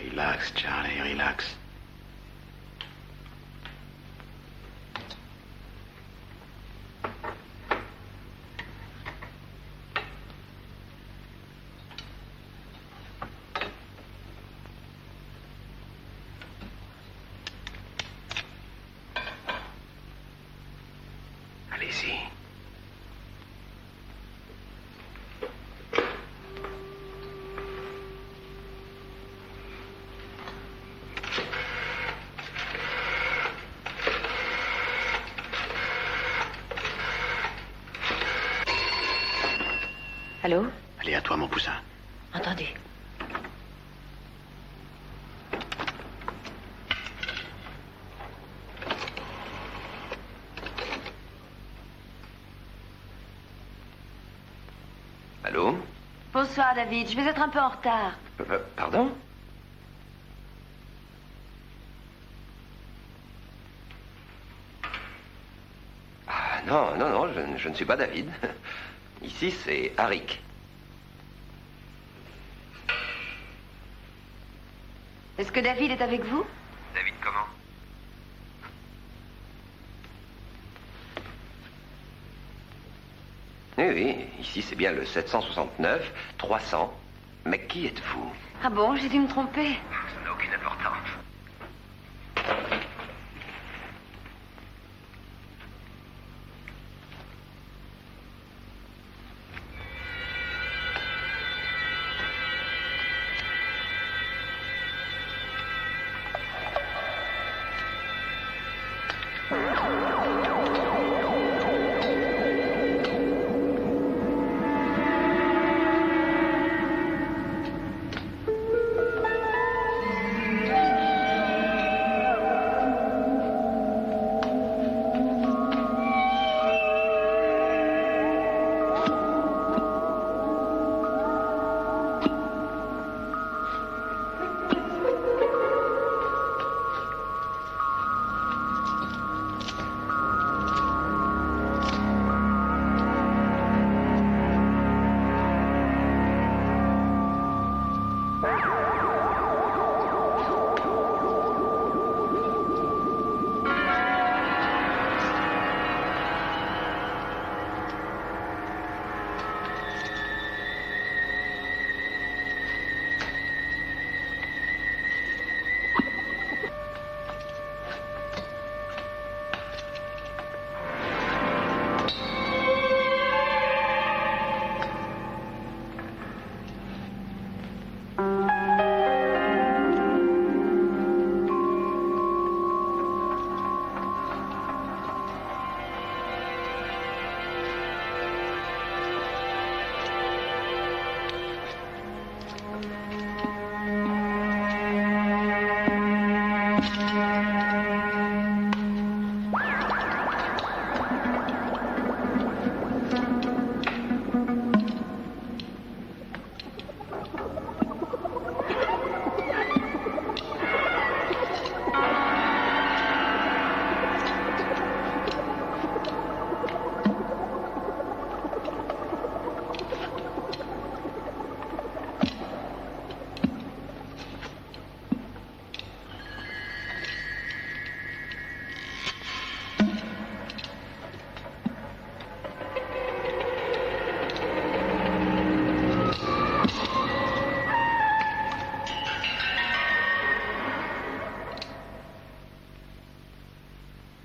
Relax, Charlie, relax. Allez-y. Allô? Allez, à toi, mon poussin. Entendez. Allô? Bonsoir, David. Je vais être un peu en retard. Pardon? Ah, non, non, non, je ne suis pas David. Ici, c'est Arik. Est-ce que David est avec vous? David comment? Oui, oui, ici c'est bien le 769 300. Mais qui êtes-vous? Ah bon, j'ai dû me tromper. Ça n'a aucune importance.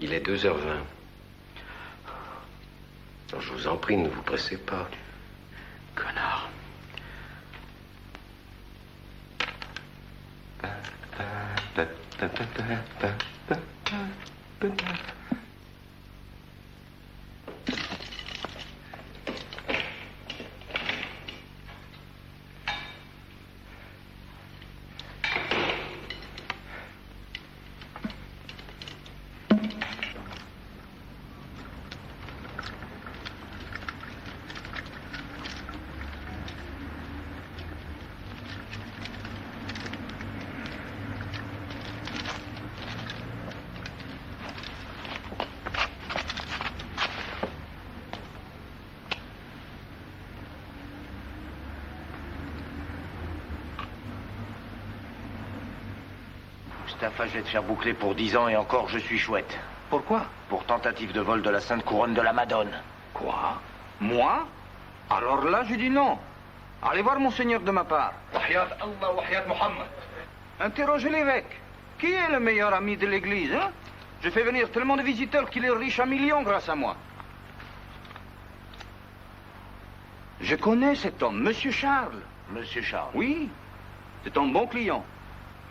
Il est 2h20. Alors, je vous en prie, ne vous pressez pas. Connard. Mustapha, je vais te faire boucler pour 10 ans et encore, je suis chouette. Pourquoi? Pour tentative de vol de la Sainte Couronne de la Madone. Quoi? Moi? Alors là, je dis non. Allez voir Monseigneur de ma part. Interrogez l'évêque. Qui est le meilleur ami de l'Église, hein? Je fais venir tellement de visiteurs qu'il est riche à millions grâce à moi. Je connais cet homme, Monsieur Charles. Monsieur Charles? Oui, c'est un bon client.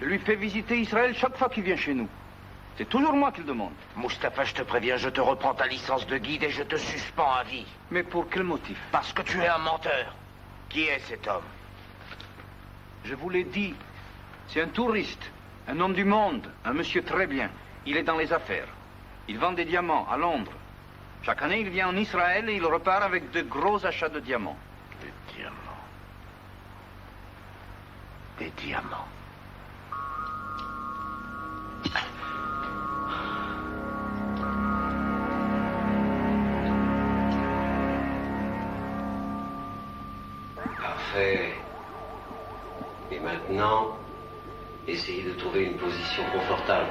Je lui fais visiter Israël chaque fois qu'il vient chez nous. C'est toujours moi qu'il demande. Mustapha, je te préviens, je te reprends ta licence de guide et je te suspends à vie. Mais pour quel motif? Parce que tu es un menteur. Qui est cet homme? Je vous l'ai dit. C'est un touriste, un homme du monde, un monsieur très bien. Il est dans les affaires. Il vend des diamants à Londres. Chaque année, il vient en Israël et il repart avec de gros achats de diamants. Des diamants. Des diamants. Parfait. Et maintenant, essayez de trouver une position confortable.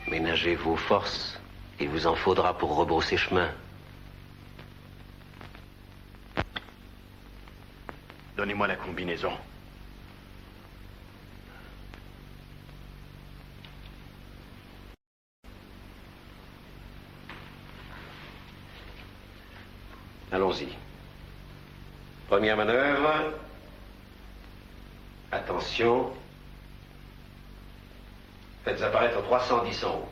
Ménagez vos forces. Il vous en faudra pour rebrousser chemin. Donnez-moi la combinaison. Allons-y. Première manœuvre. Attention. Faites apparaître 310 en haut.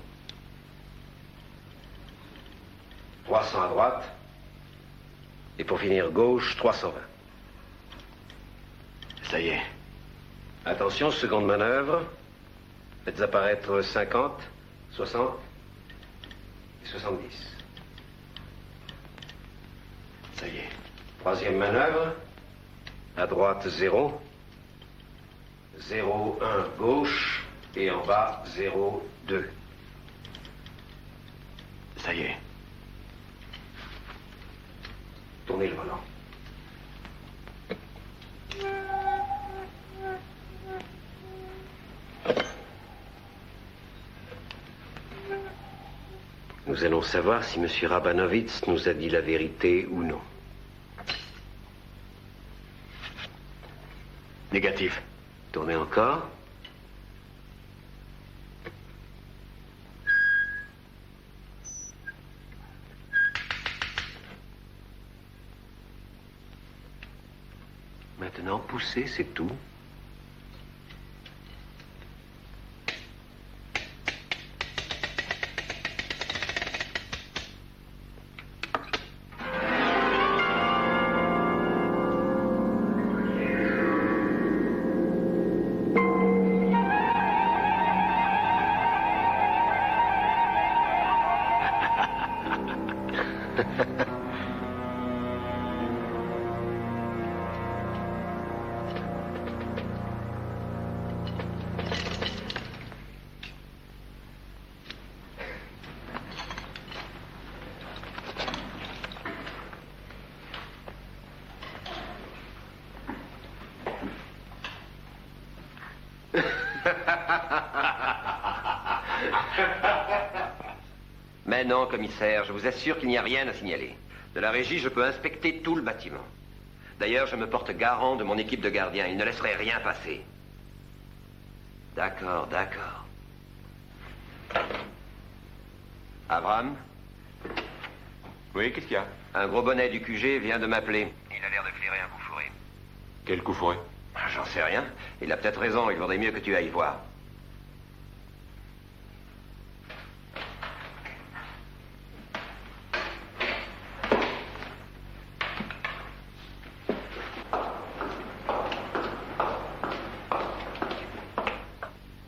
300 à droite. Et pour finir, gauche, 320. Ça y est. Attention, seconde manœuvre. Faites apparaître 50, 60 et 70. Ça y est. Troisième manœuvre. À droite, 0. 0, 1, gauche. Et en bas, 0, 2. Ça y est. Tournez le volant. Nous allons savoir si M. Rabanovitz nous a dit la vérité ou non. Négatif. Tournez encore. Maintenant, poussez, c'est tout. Mais non, commissaire, je vous assure qu'il n'y a rien à signaler. De la régie, je peux inspecter tout le bâtiment. D'ailleurs, je me porte garant de mon équipe de gardiens. Ils ne laisseraient rien passer. D'accord, d'accord. Abraham? Oui, qu'est-ce qu'il y a? Un gros bonnet du QG vient de m'appeler. Il a l'air de flairer un coup fourré. Quel coup fourré? J'en sais rien. Il a peut-être raison. Il vaudrait mieux que tu ailles voir.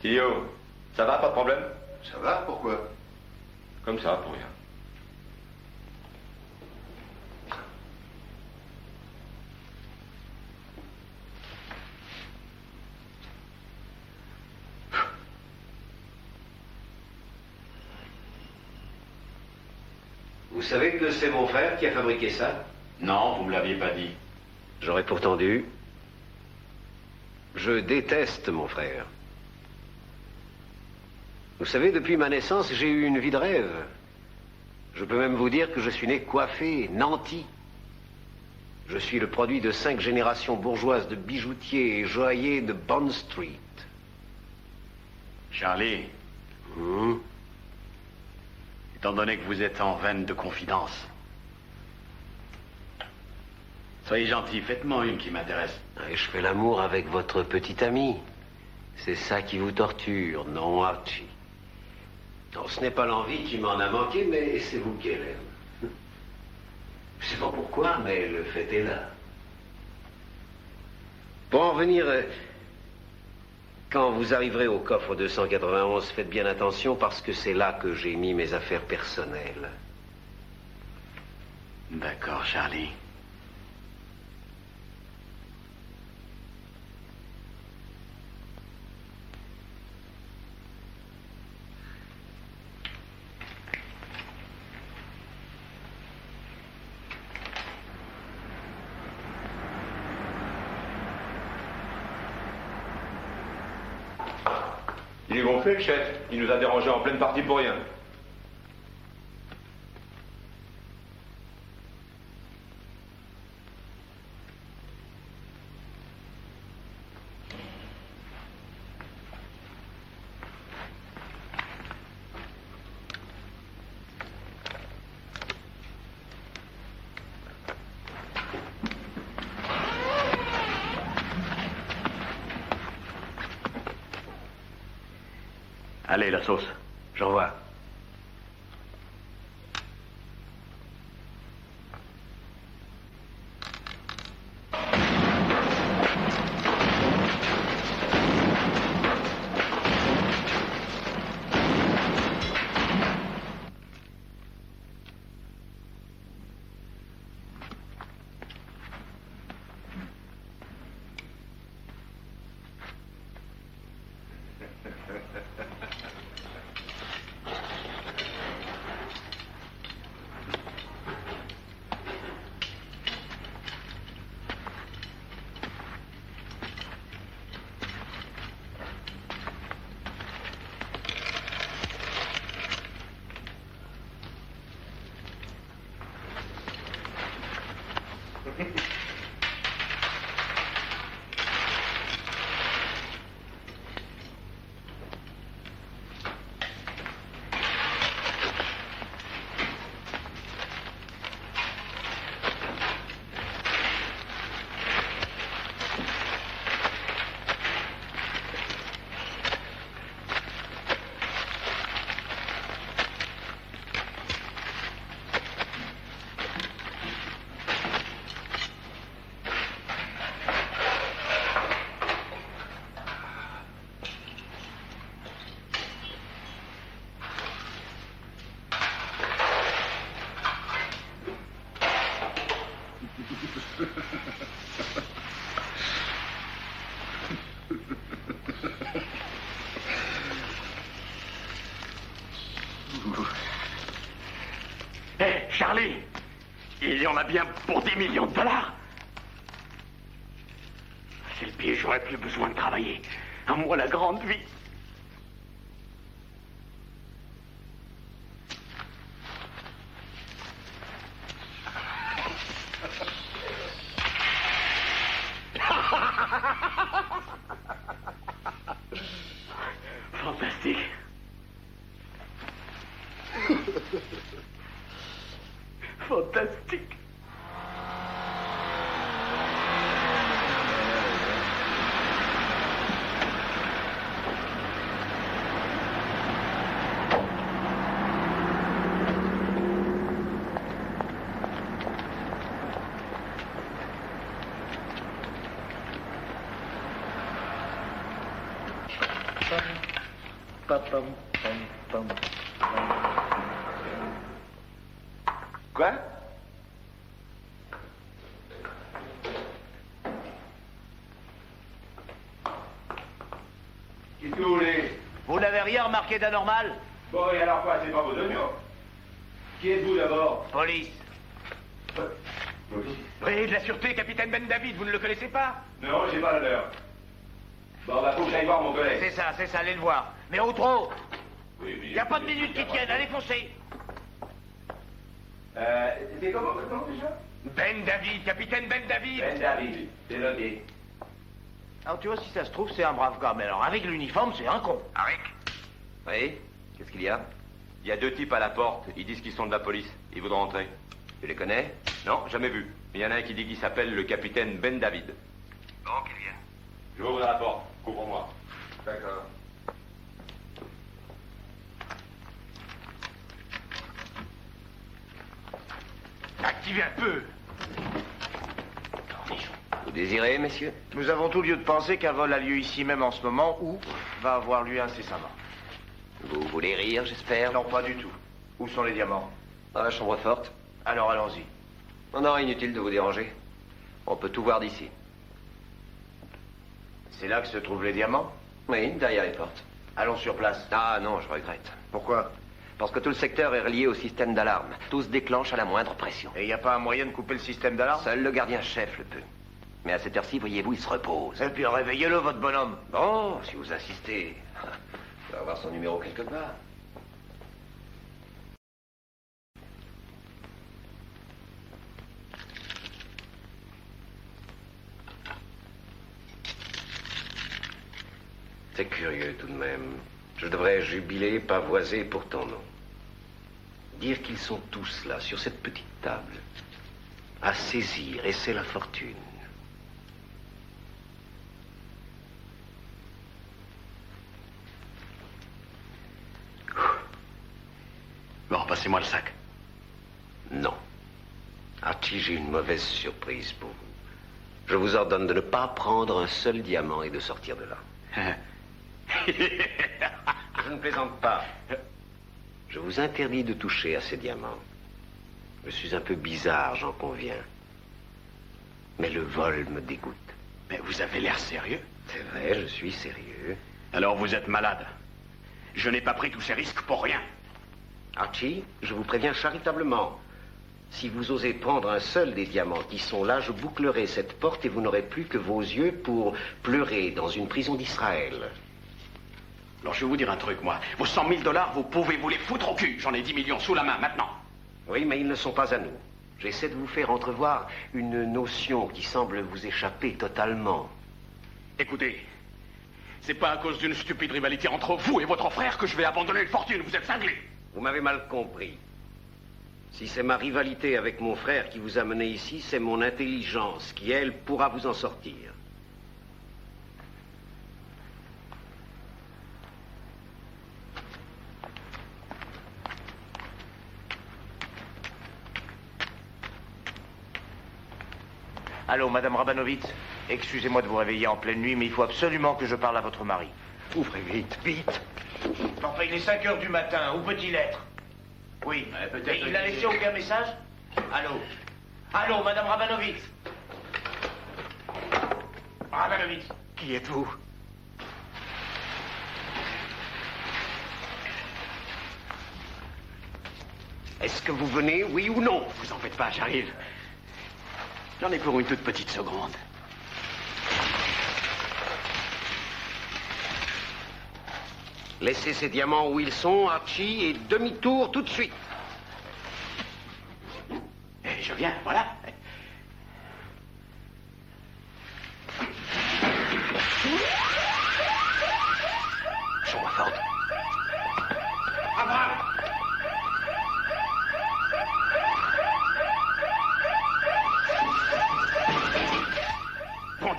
Tio, ça va, pas de problème? Ça va, pourquoi? Comme ça, pour rien. Vous savez que c'est mon frère qui a fabriqué ça? Non, vous me l'aviez pas dit. J'aurais pourtant dû. Je déteste mon frère. Vous savez, depuis ma naissance, j'ai eu une vie de rêve. Je peux même vous dire que je suis né coiffé, nanti. Je suis le produit de 5 générations bourgeoises de bijoutiers et joailliers de Bond Street. Charlie, étant donné que vous êtes en veine de confidence, soyez gentil, faites-moi une qui m'intéresse. Et je fais l'amour avec votre petit ami. C'est ça qui vous torture, non, Archie? Non, ce n'est pas l'envie qui m'en a manqué, mais c'est vous qui l'aime. Je sais pas pourquoi, mais le fait est là. Pour en revenir, quand vous arriverez au coffre 291, faites bien attention parce que c'est là que j'ai mis mes affaires personnelles. D'accord, Charlie. Il est gonflé, le chef. Il nous a dérangés en pleine partie pour rien. Allez, la sauce. J'en vois. Hé, Charlie, il y en a bien pour 10 millions de dollars. C'est le pied, j'aurais plus besoin de travailler. À moi, la grande vie. fantastique. Quoi? Qu'est-ce que vous voulez? Vous n'avez rien remarqué d'anormal? Bon, et alors quoi? C'est pas vos oignons? Qui êtes-vous d'abord? Police. Police. Oui, de la sûreté, capitaine Ben David, vous ne le connaissez pas? Non, j'ai pas l'honneur. Bon, bah, faut que j'aille voir mon collègue. C'est ça, allez le voir. Mais au trop. Oui, mais... Y a pas de minutes qui tiennent, allez foncez. C'est comment déjà? Ben David, capitaine Ben David. Ben David, c'est noté. Alors tu vois, si ça se trouve, c'est un brave gars, mais alors avec l'uniforme, c'est un con. Arik? Oui? Qu'est-ce qu'il y a? Il y a 2 types à la porte. Ils disent qu'ils sont de la police. Ils voudraient entrer. Tu les connais? Non, jamais vu. Mais il y en a un qui dit qu'il s'appelle le capitaine Ben David. Bon, qu'ils viennent. Je vais ouvrir la porte. Couvre-moi. D'accord. Activez un peu. Vous désirez, messieurs? Nous avons tout lieu de penser qu'un vol a lieu ici même en ce moment ou va avoir lieu incessamment. Vous voulez rire, j'espère? Non, pas du tout. Où sont les diamants? Dans la chambre forte. Alors allons-y. Non, inutile de vous déranger. On peut tout voir d'ici. C'est là que se trouvent les diamants? Oui, derrière les portes. Allons sur place. Ah non, je regrette. Pourquoi? Parce que tout le secteur est relié au système d'alarme. Tout se déclenche à la moindre pression. Et il n'y a pas un moyen de couper le système d'alarme? Seul le gardien-chef le peut. Mais à cette heure-ci, voyez-vous, il se repose. Et puis réveillez-le, votre bonhomme. Bon, si vous insistez. Il doit avoir son numéro quelque part. C'est curieux tout de même. Je devrais jubiler, pavoiser pour ton nom. Dire qu'ils sont tous là, sur cette petite table, à saisir, et c'est la fortune. Bon, passez-moi le sac. Non. Archie, j'ai une mauvaise surprise pour vous. Je vous ordonne de ne pas prendre un seul diamant et de sortir de là. Je ne plaisante pas. Je vous interdis de toucher à ces diamants. Je suis un peu bizarre, j'en conviens. Mais le vol me dégoûte. Mais vous avez l'air sérieux. C'est vrai, je suis sérieux. Alors vous êtes malade. Je n'ai pas pris tous ces risques pour rien. Archie, je vous préviens charitablement. Si vous osez prendre un seul des diamants qui sont là, je bouclerai cette porte et vous n'aurez plus que vos yeux pour pleurer dans une prison d'Israël. Alors je vais vous dire un truc, moi. Vos 100 000 $, vous pouvez vous les foutre au cul. J'en ai 10 millions sous la main, maintenant. Oui, mais ils ne sont pas à nous. J'essaie de vous faire entrevoir une notion qui semble vous échapper totalement. Écoutez, c'est pas à cause d'une stupide rivalité entre vous et votre frère que je vais abandonner une fortune. Vous êtes cinglés. Vous m'avez mal compris. Si c'est ma rivalité avec mon frère qui vous a mené ici, c'est mon intelligence qui, elle, pourra vous en sortir. Allô, Madame Rabanovitz. Excusez-moi de vous réveiller en pleine nuit, mais il faut absolument que je parle à votre mari. Ouvrez vite, vite. Enfin, il est 5 heures du matin. Où peut-il être? Oui. Et il a laissé aucun message? Allô? Allô, Madame Rabanovitz? Rabanovitz, qui êtes-vous? Est-ce que vous venez, oui ou non? Vous en faites pas, j'arrive. J'en ai pour une toute petite seconde. Laissez ces diamants où ils sont, Archie, et demi-tour tout de suite. Et je viens, voilà. Chambre forte.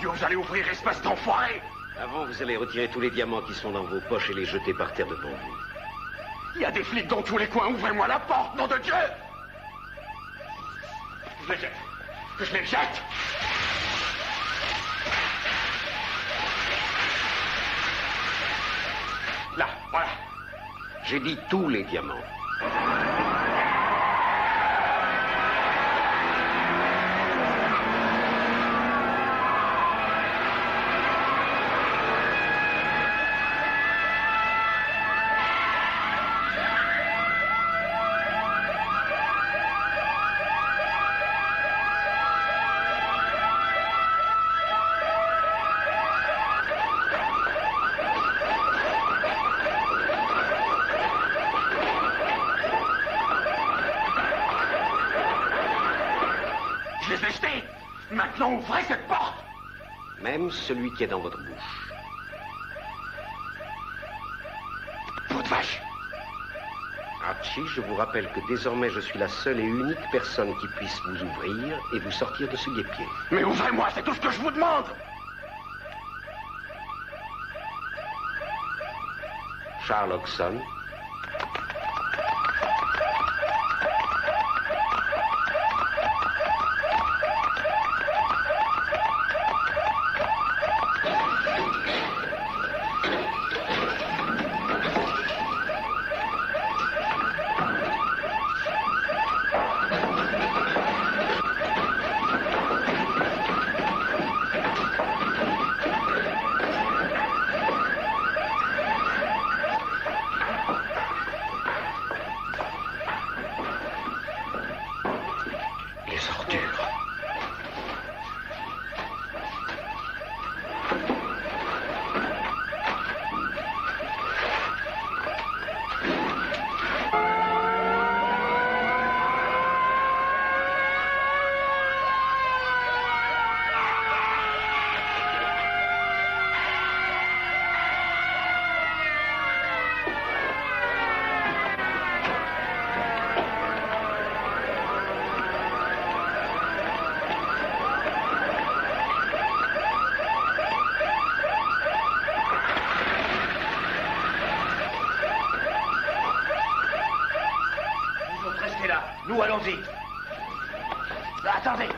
Dieu, vous allez ouvrir, espèce d'enfoiré! Avant, vous allez retirer tous les diamants qui sont dans vos poches et les jeter par terre devant vous. Il y a des flics dans tous les coins, ouvrez-moi la porte, nom de Dieu! Je les jette! Je les jette! Là, voilà. J'ai dit tous les diamants. Maintenant, ouvrez cette porte! Même celui qui est dans votre bouche. Votre vache! Archie, je vous rappelle que désormais je suis la seule et unique personne qui puisse vous ouvrir et vous sortir de ce guêpier. Mais ouvrez-moi, c'est tout ce que je vous demande! Charles Hodgson. Nous, allons-y. Attendez.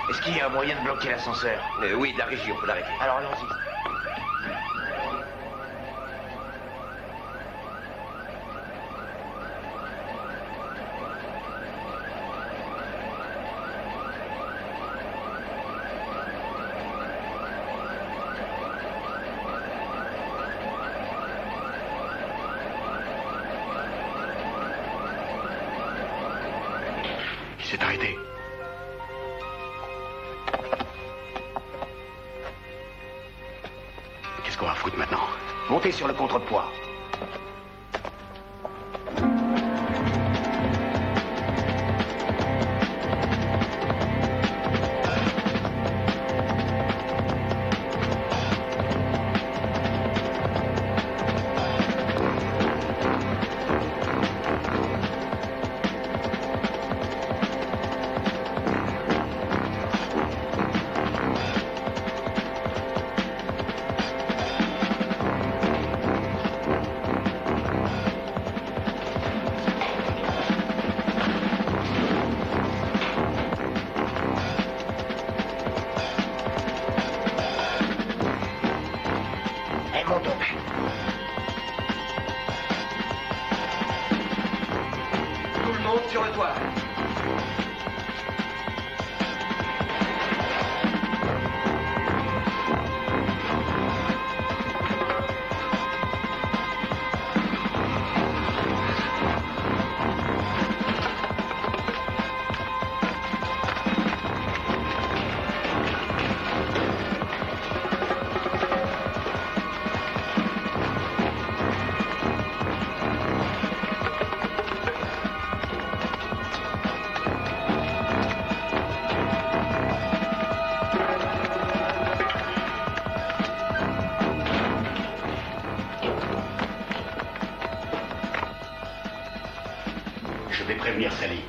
Est-ce qu'il y a un moyen de bloquer l'ascenseur? Oui, de la régie, on peut l'arrêter. Alors allons-y. Il s'est arrêté. Qu'est-ce qu'on va foutre maintenant? Montez sur le contrepoids. Tout le monde sur le toit. Je vais prévenir Sally.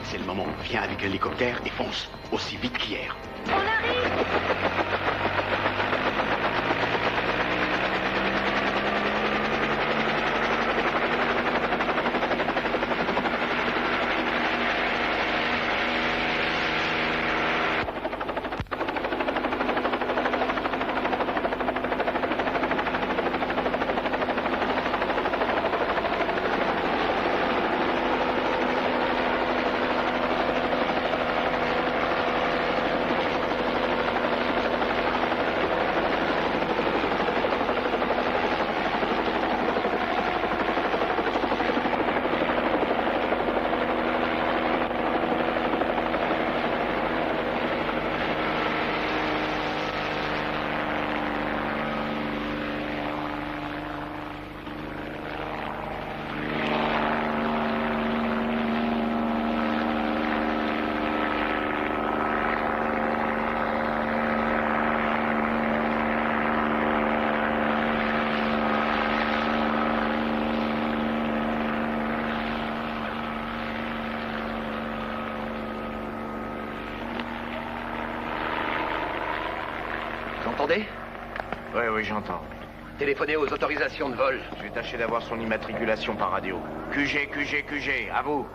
C'est le moment. Viens avec l'hélicoptère et fonce. Aussi vite qu'hier. On arrive! Vous entendez? Oui, j'entends. Téléphonez aux autorisations de vol. Je vais tâcher d'avoir son immatriculation par radio. QG, à vous.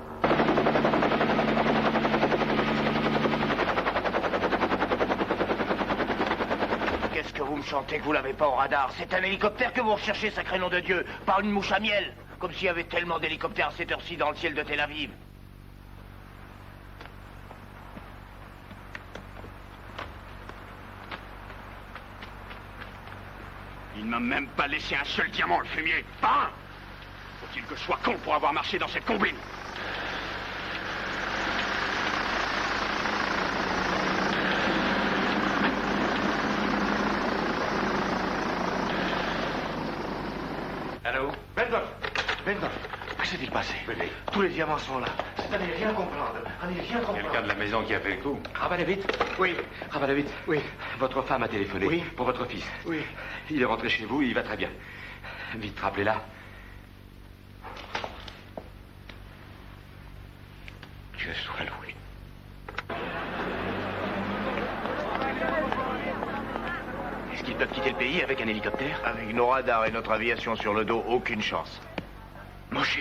Qu'est-ce que vous me chantez que vous l'avez pas au radar? C'est un hélicoptère que vous recherchez, sacré nom de Dieu, par une mouche à miel. Comme s'il y avait tellement d'hélicoptères à cette heure-ci dans le ciel de Tel Aviv. Il ne m'a même pas laissé un seul diamant, le fumier. Pas un. Faut-il que je sois con pour avoir marché dans cette combine? Allô? Bendorf, que s'est-il passé? Tous les diamants sont là. C'est à n'y rien comprendre. Quelqu'un de la maison qui a fait le coup? Rabalavit? Oui. Rabalavit? Oui. Votre femme a téléphoné. Oui. Pour votre fils. Oui. Il est rentré chez vous, il va très bien. Vite, rappelez-la. Dieu soit loué. Est-ce qu'ils peuvent quitter le pays avec un hélicoptère? Avec nos radars et notre aviation sur le dos, aucune chance. Moshe.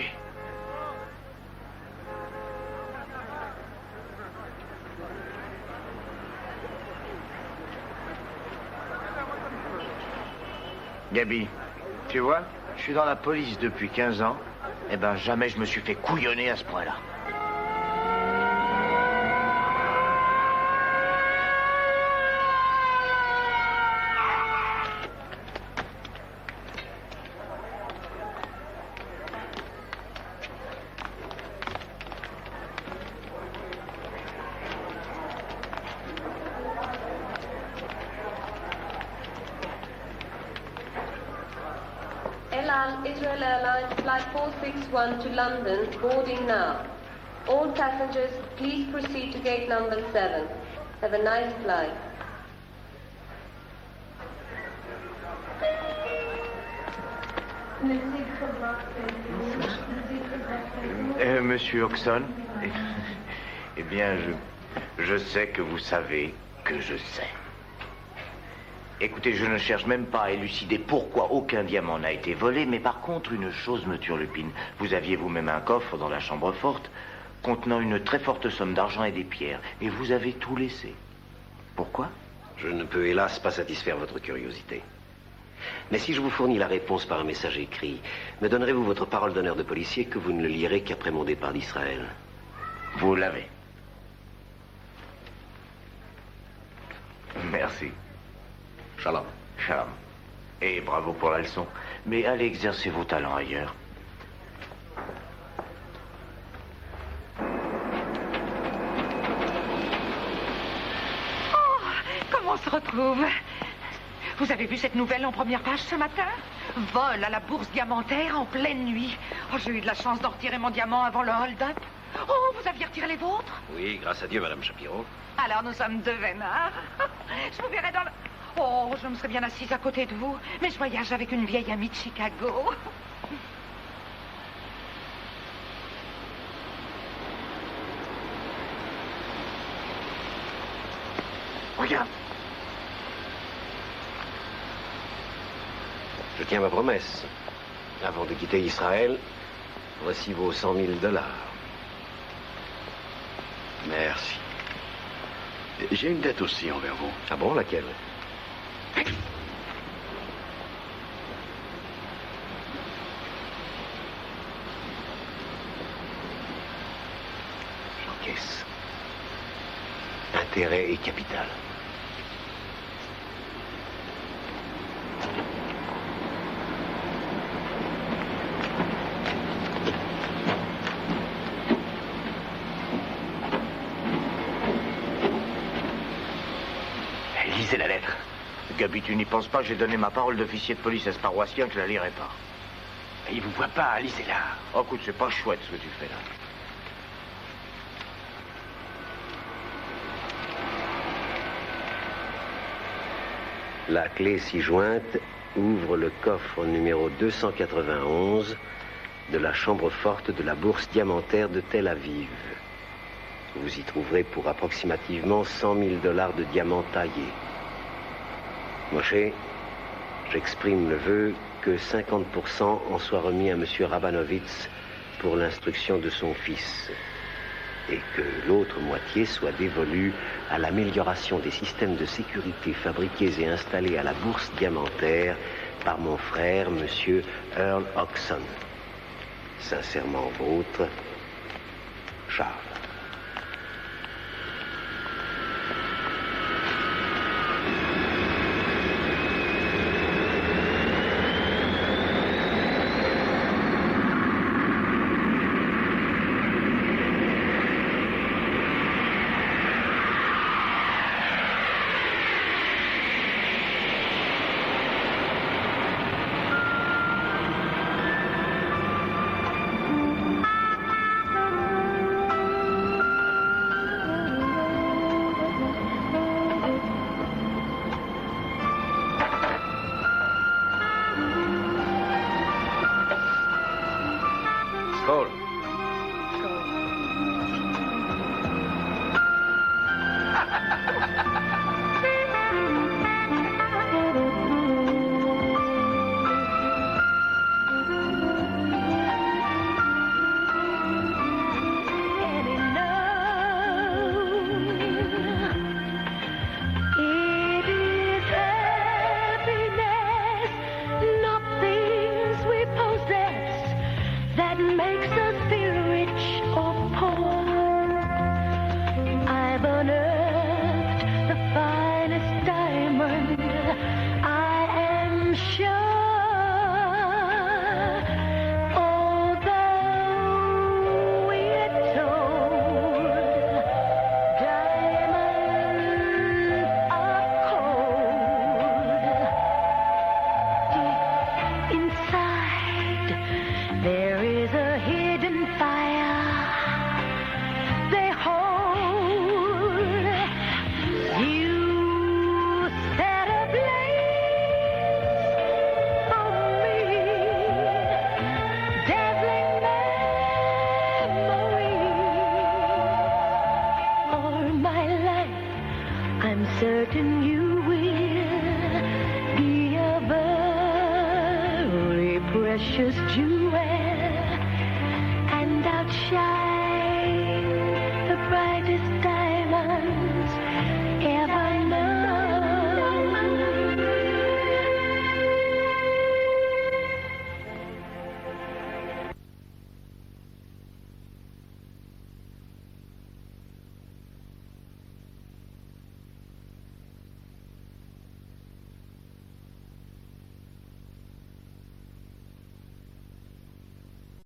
Gabi, tu vois, je suis dans la police depuis 15 ans. Eh ben, jamais je me suis fait couillonner à ce point-là. El Al, Israel Airlines Flight 461 to London, boarding now. All passengers, please proceed to gate number 7. Have a nice flight. Monsieur Oxon, eh bien, je sais que vous savez que je sais. Écoutez, je ne cherche même pas à élucider pourquoi aucun diamant n'a été volé, mais par contre, une chose me turlupine. Vous aviez vous-même un coffre dans la chambre forte contenant une très forte somme d'argent et des pierres, et vous avez tout laissé. Pourquoi? Je ne peux hélas pas satisfaire votre curiosité. Mais si je vous fournis la réponse par un message écrit, me donnerez-vous votre parole d'honneur de policier que vous ne le lirez qu'après mon départ d'Israël? Vous l'avez. Merci. Shalom. Shalom. Et bravo pour la leçon. Mais allez exercer vos talents ailleurs. Oh, comment on se retrouve? Vous avez vu cette nouvelle en première page ce matin? Vol à la bourse diamantaire en pleine nuit. Oh, j'ai eu de la chance d'en retirer mon diamant avant le hold-up. Oh, vous aviez retiré les vôtres? Oui, grâce à Dieu, Madame Shapiro. Alors nous sommes deux vénards. Je vous verrai dans le... Oh, je me serais bien assise à côté de vous, mais je voyage avec une vieille amie de Chicago. Regarde. Je tiens ma promesse. Avant de quitter Israël, voici vos 100 000 $. Merci. J'ai une dette aussi envers vous. Ah bon, laquelle? J'encaisse. Intérêt et capital. Lisez la lettre. Gabi, tu n'y penses pas, j'ai donné ma parole d'officier de police à ce paroissien que je la lirai pas. Il vous voit pas, lisez-la. Oh, écoute, c'est pas chouette ce que tu fais là. La clé ci-jointe ouvre le coffre numéro 291 de la chambre forte de la bourse diamantaire de Tel Aviv. Vous y trouverez pour approximativement 100 000 $ de diamants taillés. Moshe, j'exprime le vœu que 50% en soit remis à M. Rabanovitz pour l'instruction de son fils et que l'autre moitié soit dévolue à l'amélioration des systèmes de sécurité fabriqués et installés à la bourse diamantaire par mon frère, M. Earl Oxon. Sincèrement vôtre, Charles. certain you will be a very precious jewel and outshine